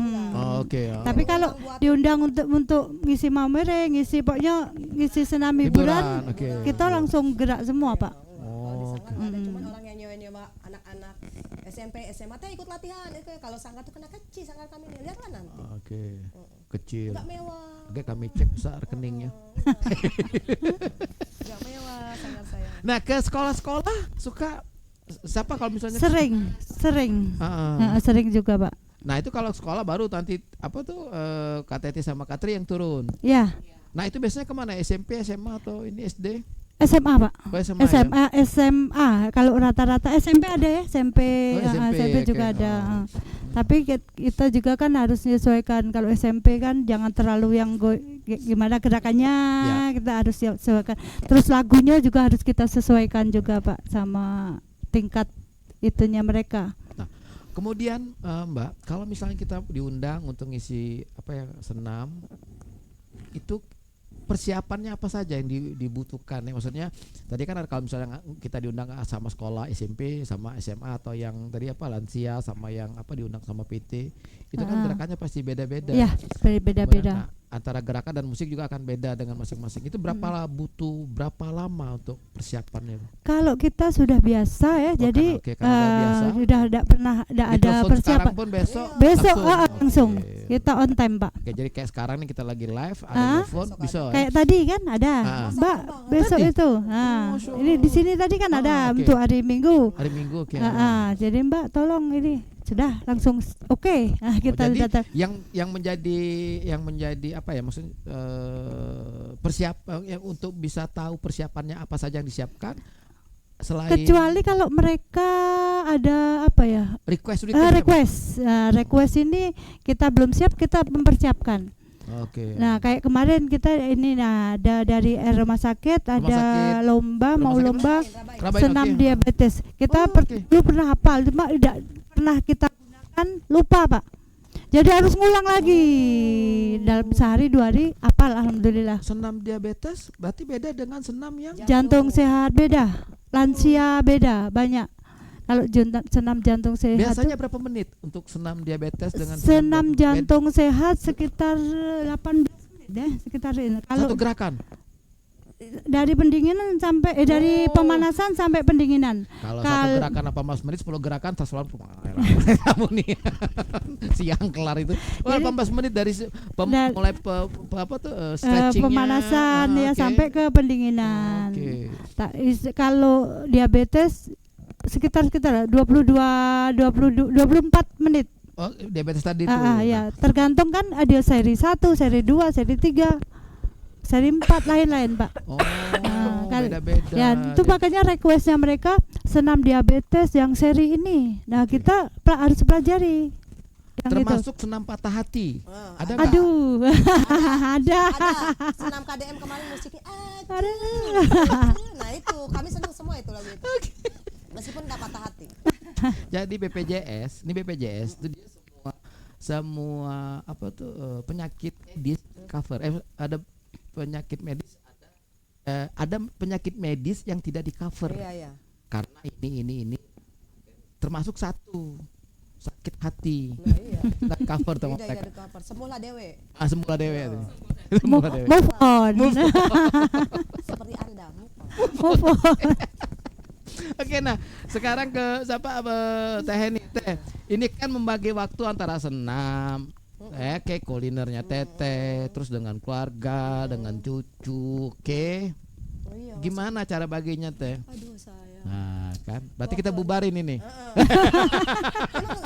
Oke. Tapi kalau diundang untuk ngisi mau mereng, ngisi pokoknya ngisi senam hiburan, oke. kita langsung gerak semua, Pak. Ada cuman orang yang nyewa anak-anak SMP, SMA teh ikut latihan. Kalau sanggar tuh kena kecil sanggar kami nih, lihatlah nanti. Oke. Kecil. Enggak mewah. Oke, kami cek besar rekeningnya. Enggak mewah sanggar saya. Nah, ke sekolah-sekolah suka siapa kalau misalnya Sering. Sering juga, Pak. Nah, itu kalau sekolah baru nanti apa tuh Kak Teti sama Kak Tri yang turun. Ya, Nah, itu biasanya kemana? SMP, SMA atau ini SD? SMA, Pak. Oh, SMA. Ya? SMA. Kalau rata-rata SMP ada ya, SMP, SMP juga oke. ada. Tapi kita juga kan harus menyesuaikan. Kalau SMP kan jangan terlalu yang gimana gerakannya, kita harus sesuaikan. Terus lagunya juga harus kita sesuaikan juga, Pak, sama tingkat itunya mereka. Nah, kemudian Mbak, kalau misalnya kita diundang untuk ngisi senam, itu persiapannya apa saja yang dibutuhkan ya, maksudnya tadi kan kalau misalnya kita diundang sama sekolah SMP sama SMA atau yang tadi lansia sama yang diundang sama PT itu kan gerakannya pasti beda-beda. Iya, beda-beda. Nah, antara gerakan dan musik juga akan beda dengan masing-masing. Itu butuh berapa lama untuk persiapannya? Kalau kita sudah biasa ya, jadi sudah tidak pernah ada persiapan. Pun besok langsung kita on time, Pak. Oke, jadi kayak sekarang nih kita lagi live ada telepon bisa. Kayak tadi kan ada, Mbak, besok tadi? Itu. Ini di sini tadi kan ada untuk hari Minggu. Hari Minggu, oke. Jadi Mbak tolong ini sudah langsung oke. Kita jadi datang. Yang menjadi apa ya maksud persiapan untuk bisa tahu persiapannya apa saja yang disiapkan selain kecuali kalau mereka ada request ini kita belum siap, kita mempersiapkan. Oke. Nah, kayak kemarin kita ini ada dari rumah sakit ada lomba senam diabetes. Kita dulu pernah hafal, cuma tidak pernah kita gunakan, lupa, Pak. Jadi harus ngulang lagi dalam sehari 2 hari hafal, alhamdulillah. Senam diabetes berarti beda dengan senam yang jantung sehat beda, lansia beda, banyak. Kalau senam jantung sehat biasanya berapa menit untuk senam diabetes dengan senam jantung sehat sekitar 18 menit deh, sekitar ini. Kalau satu gerakan dari pendinginan sampai dari pemanasan sampai pendinginan. Kalau satu gerakan 18 menit 10 gerakan kamu nih siang kelar itu. 18 menit dari mulai stretchingnya pemanasan sampai ke pendinginan. Kalau diabetes sekitar 24 menit. Oh, diabetes tadi itu. Ya, tergantung kan ada seri 1, seri 2, seri 3, seri 4 lain-lain, Pak. Beda-beda. Ya, itu makanya requestnya mereka senam diabetes yang seri ini. Nah, kita harus pelajari. Termasuk senam patah hati. Ada nggak? Aduh. Ada. Senam KDM kemarin musiknya. Nah, itu kami senang semua itu lagu itu. Meskipun enggak patah hati. Jadi BPJS itu dia semua penyakit medis cover. Ada penyakit medis ada penyakit medis yang tidak di cover. Iya. Karena ini termasuk satu sakit hati. Nah, iya. Nggak cover teman Tidak mereka. cover. Semula dewe. Semula dewe. Move on. Seperti Anda, Move on. Oke, nah sekarang ke Teh Heni. Teh, ini kan membagi waktu antara senam, kayak kulinernya Teteh, terus dengan keluarga, dengan cucu, oke. Gimana cara baginya, Teh? Aduh, saya. Nah, kan. Berarti kita bubarin ini.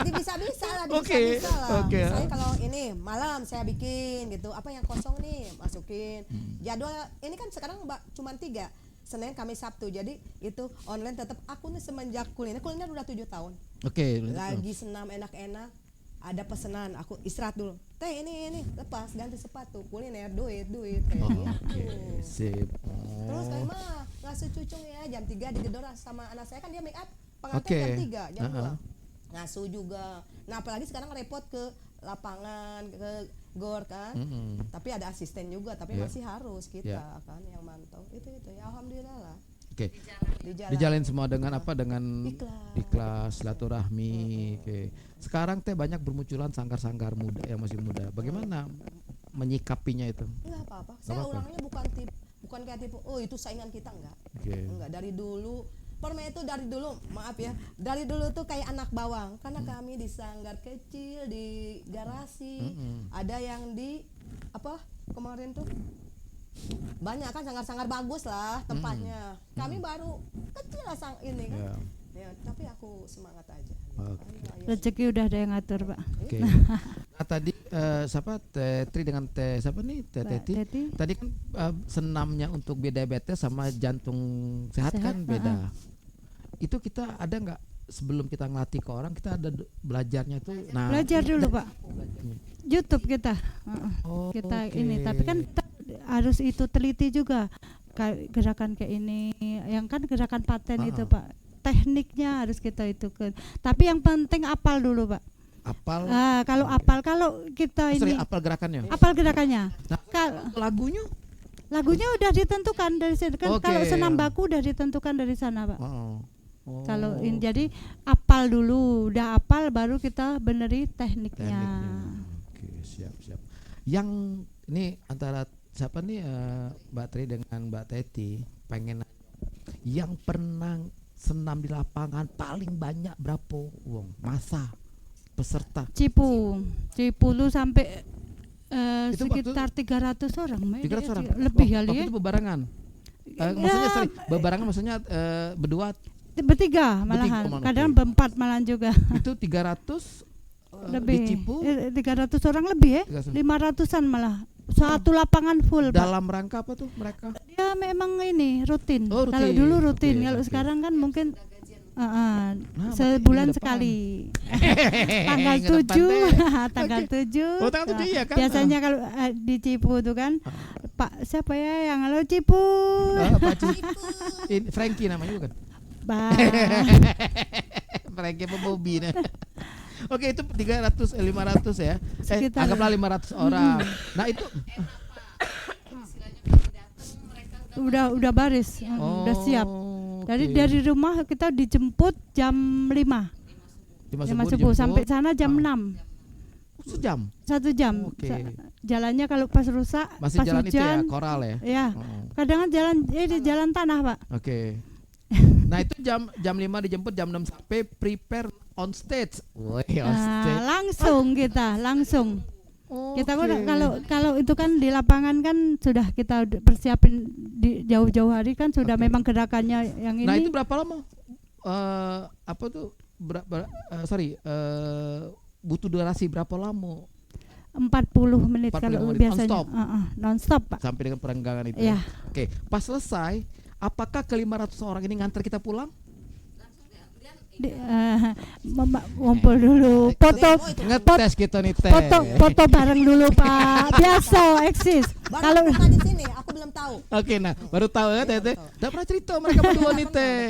Bisa-bisa lah. Oke. Saya kalau ini malam saya bikin gitu. Apa yang kosong nih masukin. Jadwal ini kan sekarang cuma 3. Senin, Kamis, Sabtu. Jadi itu online tetap aku nih semenjak kuliner udah 7 tahun. Oke. Lagi senam enak-enak. ada pesanan, aku istirahat dulu. Teh ini lepas ganti sepatu, kuliner duit kayak Oh, gitu. oke. Sip. Terus Oh. kayak mah ngasuh cucung ya jam 3 digedor sama anak saya kan dia make up pengantin Oke. jam 3 jam 2. Uh-uh. Ngasuh juga. Nah, apalagi sekarang repot ke lapangan, ke gor kan. Mm-mm. Tapi ada asisten juga, tapi Iya. masih harus kita Iya. kan yang mantau. Itu ya alhamdulillah lah. Oke. Dijalan. Dijalin semua dengan apa? Dengan Ikhlas. ikhlas, silaturahmi. Oke. Sekarang teh banyak bermunculan sanggar-sanggar muda yang masih muda. Bagaimana menyikapinya itu? Enggak apa-apa. Saya apa-apa. ulangnya bukan kayak tipe oh itu saingan kita enggak. Oke. Enggak, dari dulu Permen itu dari dulu, maaf ya, dari dulu tuh kayak anak bawang karena kami di sanggar kecil di garasi, ada yang di apa kemarin tuh banyak kan sanggar-sanggar bagus lah tempatnya. Kami baru kecil lah ini kan. Ya. Ya, tapi aku semangat aja. Oke. Rezeki udah ada yang ngatur, Pak. Oke. Nah tadi siapa Teh Tri dengan Teh siapa nih Teh Mbak Teti? Teti. Tadi kan senamnya untuk diabetes sama jantung sehat, Sehat, kan beda. Itu kita ada nggak sebelum kita ngelatih ke orang kita ada belajarnya tuh. Nah, Belajar dulu, Pak. belajarnya. YouTube kita. Oh, Kita oke. ini, tapi kan kita harus itu teliti juga. Kayak gerakan kayak ini, yang kan gerakan paten itu, Pak. Tekniknya harus kita itu ke. Tapi yang penting apal dulu, Pak. apal. Kalau apal, kalau kita Sorry, ini apal gerakannya. apal gerakannya. Nah, lagunya? Lagunya udah ditentukan dari sini kan. Oke. Kalau senam baku udah ditentukan dari sana, Pak. Oh. Kalau ini jadi apal dulu, udah apal baru kita beneri tekniknya. Oke, siap. Yang ini antara siapa nih Mbak Tri dengan Mbak Teti pengen nanya, yang pernah senam di lapangan paling banyak berapa uang masa peserta? Cipu lu sampai Itu sekitar 300 orang, Mbak. 300 orang lebih kali waktu ya. itu bebarengan. Maksudnya sorry, bebarengan maksudnya berdua Bertiga malahan, Bertiga, kadang oke. berempat malahan juga. itu 300 Lebih. di Cipu 300 orang lebih ya. 300. 500-an malah. Satu lapangan full, Pak. dalam rangka apa tuh mereka? Dia memang ini rutin. Oh, rutin. Kalau dulu rutin, Oke, kalau oke. sekarang kan mungkin Nah, sebulan minggu depan. sekali. Tanggal Minggu depan 7 teh. tanggal 7. Oh, tanggal 7 iya kan? Biasanya kalau di Cipu tuh kan Pak siapa ya yang halo Cipu. Pak ini Frankie namanya bukan? Bah, Frankie apa Bobby nah. Oke, itu 300 500 ya. Sekitar. Anggaplah 500 orang. Nah, itu udah baris, udah siap. Dari rumah kita dijemput jam 5 subuh sampai sana jam 6. sejam. 1 jam. Oke. Jalannya kalau pas rusak, Masih pas jalan itu ya, hujan, koral ya. ya. Oh, Kadang kan di jalan tanah, Pak. Oke. Nah, itu jam 5 dijemput, jam 6 sampai prepare on stage. Woi, on stage. Langsung. Kita Oke. kalau itu kan di lapangan kan sudah kita persiapin di jauh-jauh hari kan sudah Oke. memang gerakannya yang ini. Nah, itu berapa lama? Apa tuh? Butuh durasi berapa lama 40 menit 40 kalau menit, biasanya. non-stop? Non-stop, Pak. sampai dengan perenggangan itu? Iya. Oke, pas selesai, apakah ke 500 orang ini nganter kita pulang? Ngumpul dulu, foto Ngetes kita nih teh. foto bareng dulu, Pak. Biasa eksis. Kalau Kalau di sini aku belum tahu. Oke, nah baru tahu ya teh. Udah pernah cerita mereka berdua nih teh.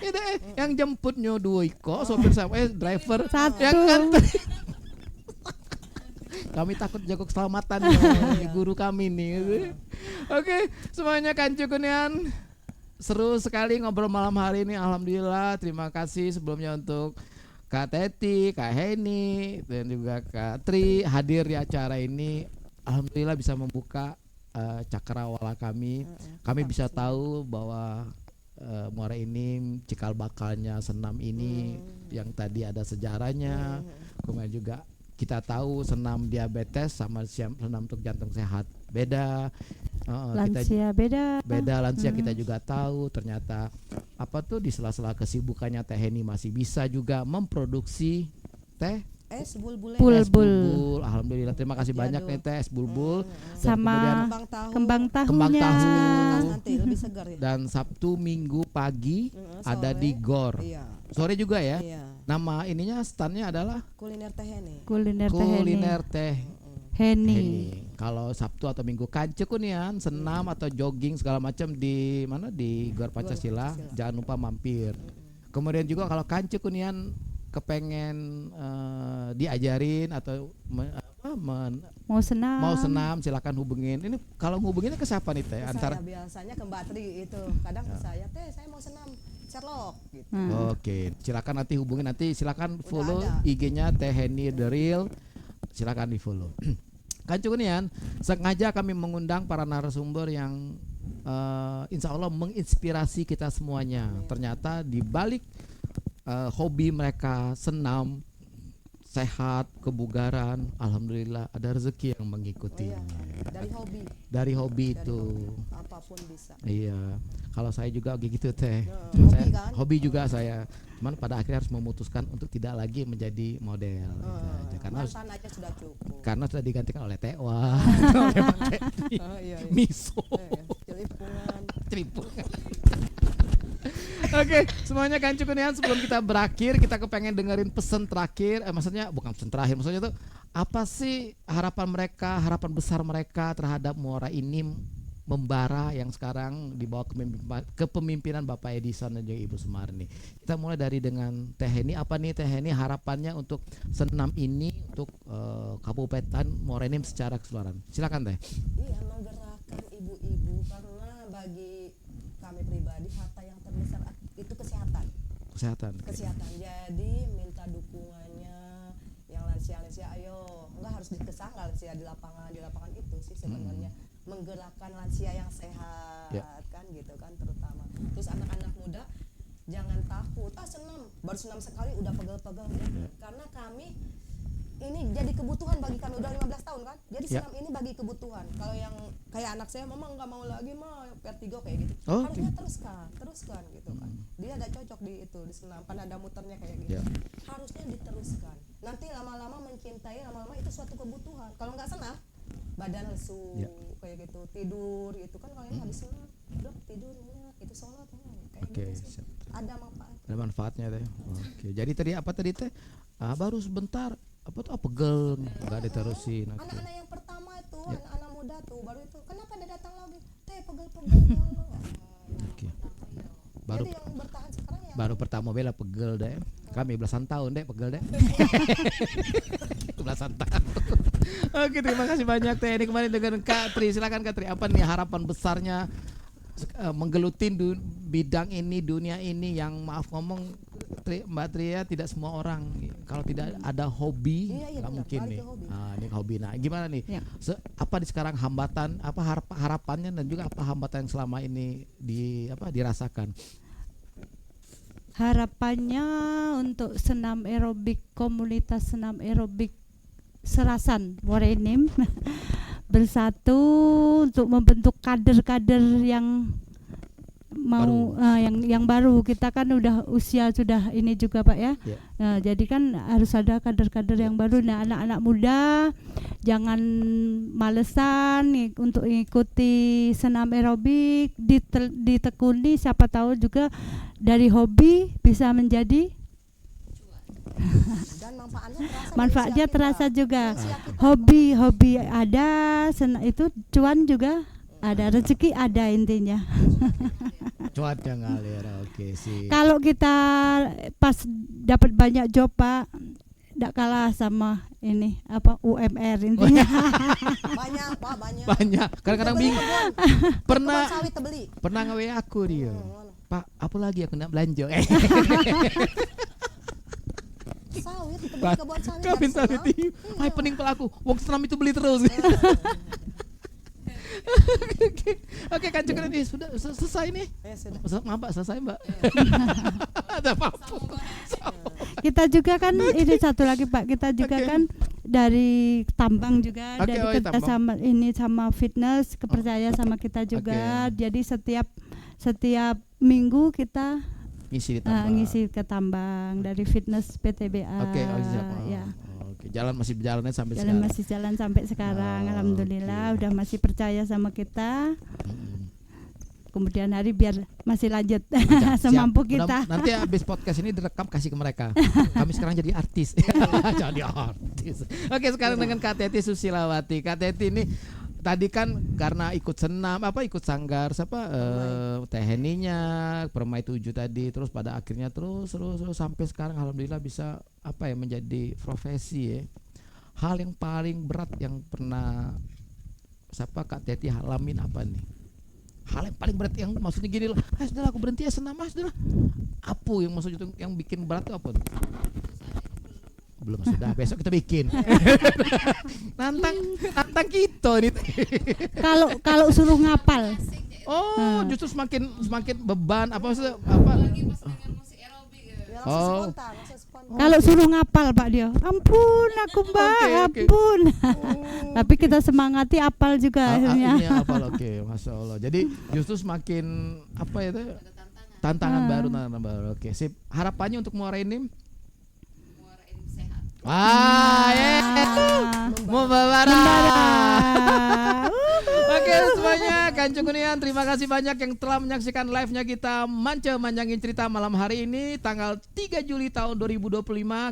Ya deh, yang jemputnya dua iko, sopir sama driver Satu. yang nganter. Kami takut jaga keselamatan ya, guru kami nih. Oke, semuanya Kancu Kunian. Seru sekali ngobrol malam hari ini. Alhamdulillah, terima kasih sebelumnya untuk Kak Teti, Kak Heni, dan juga Kak Tri hadir di acara ini. Alhamdulillah bisa membuka cakrawala kami. Kami bisa tahu bahwa Muara ini cikal bakalnya senam ini yang tadi ada sejarahnya. Kemudian juga kita tahu senam diabetes sama senam untuk jantung sehat beda. lansia beda. Lansia kita juga tahu ternyata apa tuh di sela-sela kesibukannya Teh Heni masih bisa juga memproduksi teh es Bulbul. bulbul. Alhamdulillah, terima kasih banyak nih teh es bulbul. Dan Sama kemudian Kembang kembang tahunya. tahu. nanti lebih segar ya. Dan Sabtu Minggu pagi ada di GOR. Iya. Sore juga ya. Iya. Nama ininya standnya adalah Kuliner teh ini. kuliner teh Heni. Heni. Kalau Sabtu atau Minggu Kanci Kunian, senam atau jogging segala macam di mana di Gor Pancasila, jangan lupa mampir. Kemudian juga kalau Kanci Kunian kepengen diajarin atau Mau senam. mau senam, silakan hubungin. Ini kalau hubunginnya ke siapa nih teh? Antara Saya biasanya ke Mbak Tri itu. Kadang ke saya, "Teh, saya mau senam Sherlock." gitu. Oke, silakan nanti hubungin, nanti silakan follow ada. IG-nya Teh Heni The Real. Silakan di follow. Kancunian, sengaja kami mengundang para narasumber yang insya Allah menginspirasi kita semuanya. Ternyata di balik hobi mereka senam, sehat, kebugaran, alhamdulillah ada rezeki yang mengikuti. Dari hobi. Dari hobi Dari itu. hobi. Apapun bisa. Iya, kalau saya juga gitu teh. hobi Saya, kan? hobi juga saya. Cuman pada akhirnya harus memutuskan untuk tidak lagi menjadi model. gitu aja. Mantan aja sudah cukup. Karena sudah digantikan oleh Tewa, oleh Bang Teddy, Iya. Miso, Celipungan. Celipungan. Oke, semuanya kan cukup nih. Sebelum kita berakhir, kita kepengen dengerin pesan terakhir. Maksudnya bukan pesan terakhir, maksudnya tuh apa sih harapan mereka, harapan besar mereka terhadap Muara ini membara yang sekarang di bawah kepemimpinan Bapak Edison dan juga Ibu Sumarni. Kita mulai dari dengan Teh Heni. Apa nih Teh Heni harapannya untuk senam ini untuk Kabupaten Muara Enim secara keseluruhan? Silakan Teh. Iya, menggerakkan ibu-ibu karena bagi kami pribadi harta yang terbesar itu kesehatan. Kesehatan. Kesehatan. Jadi minta dukungannya yang lansia-lansia, ayo, enggak harus dikesang lansia di lapangan itu sih sebenarnya. Menggerakkan lansia yang sehat kan gitu kan terutama. Terus anak-anak muda jangan takut, senam, baru senam sekali udah pegel-pegel ya. Karena kami ini jadi kebutuhan bagi kami, udah 15 tahun kan. Jadi senam ini bagi kebutuhan. Kalau yang kayak anak saya, "Mama nggak mau lagi mah vertigo," kayak gitu. Harusnya teruskan gitu kan. Dia ada cocok di itu, di senam, kan ada muternya kayak gitu. Harusnya diteruskan. Nanti lama-lama mencintai, lama-lama itu suatu kebutuhan. Kalau nggak senam, badan lesu kayak gitu, tidur gitu kan. Kalau yang habis senam, udah tidur itu sholat kayak gitu sih. Ada manfaat. Ada manfaatnya Teh. Oke. Jadi tadi apa tadi Teh? Baru sebentar apa tuh pegel nggak diterusin. Anak-anak yang pertama itu, anak-anak muda tuh baru itu, kenapa dia datang lagi? Teh pegel-pegel. Oke. Baru Jadi yang bertahan sekarang ya. baru pertama bela pegel deh. Kami belasan tahun deh pegel deh. Belasan tahun. Oke, terima kasih banyak Teh. Ini kemarin dengan Kak Tri. Silakan Kak Tri. Apa nih harapan besarnya menggeluti bidang ini, dunia ini yang maaf ngomong Mbak Tria, tidak semua orang kalau tidak ada hobi nggak mungkin nih. Ini hobi. Nah, gimana nih? Apa di sekarang hambatan, apa harapannya dan juga apa hambatan yang selama ini dirasakan? Harapannya untuk senam aerobik, komunitas senam aerobik Serasan Muara Enim bersatu untuk membentuk kader-kader yang mau yang baru. Kita kan udah usia sudah ini juga Pak ya. Nah, jadi kan harus ada kader-kader yang baru. Nah, anak-anak muda jangan malesan untuk mengikuti senam aerobik, ditekuni, siapa tahu juga dari hobi bisa menjadi Dan manfaatnya manfaatnya terasa juga. Hobi ada, itu cuan juga ada, rezeki ada intinya. Cuaca ngalir, oke sih. Kalau kita pas dapat banyak job Pak, tidak kalah sama ini UMR intinya. banyak Pak, Banyak. Kadang-kadang bingung. Pernah sawit beli. Pernah nge-WA aku dia. Pak, apa lagi aku nak belanja? Sawit, kebun sawit. Kawin sawit. Hai pening pelaku. Wong senam itu beli terus. Oke, kan cukup ini sudah selesai nih. Mbak, selesai Mbak. Ada apa-apa. Kita juga kan ini satu lagi Pak, kita juga kan dari tambang juga, dari kita sama ini sama fitness kepercaya sama kita juga. Jadi setiap minggu kita ngisi ke tambang dari fitness PTBA. Ya. Jalan masih berjalannya sampai sekarang. Masih jalan sampai sekarang. Alhamdulillah udah masih percaya sama kita. kemudian hari biar masih lanjut Siap. semampu Mudah- kita. Nanti habis podcast ini direkam kasih ke mereka. Kami sekarang jadi artis. Jadi artis. Oke, sekarang dengan Kak Teti Susilawati. Kak Teti ini tadi kan karena ikut senam ikut sanggar Teh Heninya, Permai 7 tadi, terus pada akhirnya terus sampai sekarang alhamdulillah bisa menjadi profesi ya. Hal yang paling berat yang pernah Kak Teti alamin apa nih? Hal yang paling berat yang maksudnya gini loh, sudah aku berhenti ya senam, sudah. Apa yang maksudnya itu yang bikin berat itu apa? Belum, sudah besok kita bikin. nantang kita nih. Kalau suruh ngapal, Justru semakin beban Lagi pas dengar musik aerobik ya. Ya, langsung spontan. kalau suruh ngapal Pak Dio, ampun aku Mbak, Oke. ampun. Tapi kita semangati apal juga akhirnya. Ini apa? Oke, Masya Allah. Jadi justru semakin Ada tantangan tantangan. baru. Oke, sip. Harapannya untuk Muara Enim? Muara Enim sehat. Membara. Oke semuanya, Kanjeng Unian, terima kasih banyak yang telah menyaksikan live-nya kita Manjangin Cerita malam hari ini tanggal 3 Juli tahun 2025.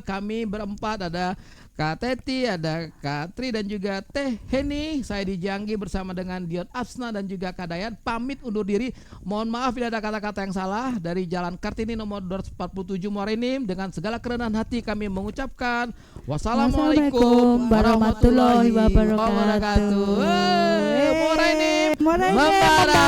Kami berempat, ada Kak Teti, ada Kak Tri dan juga Teh Heni. Saya di Janggi bersama dengan Dion Absna dan juga Kak Dayat. Pamit undur diri. Mohon maaf bila ada kata-kata yang salah. Dari Jalan Kartini nomor 247 Muara Enim, dengan segala kerendahan hati kami mengucapkan wassalamualaikum warahmatullahi wabarakatuh. Muara Enim Muara Enim membara.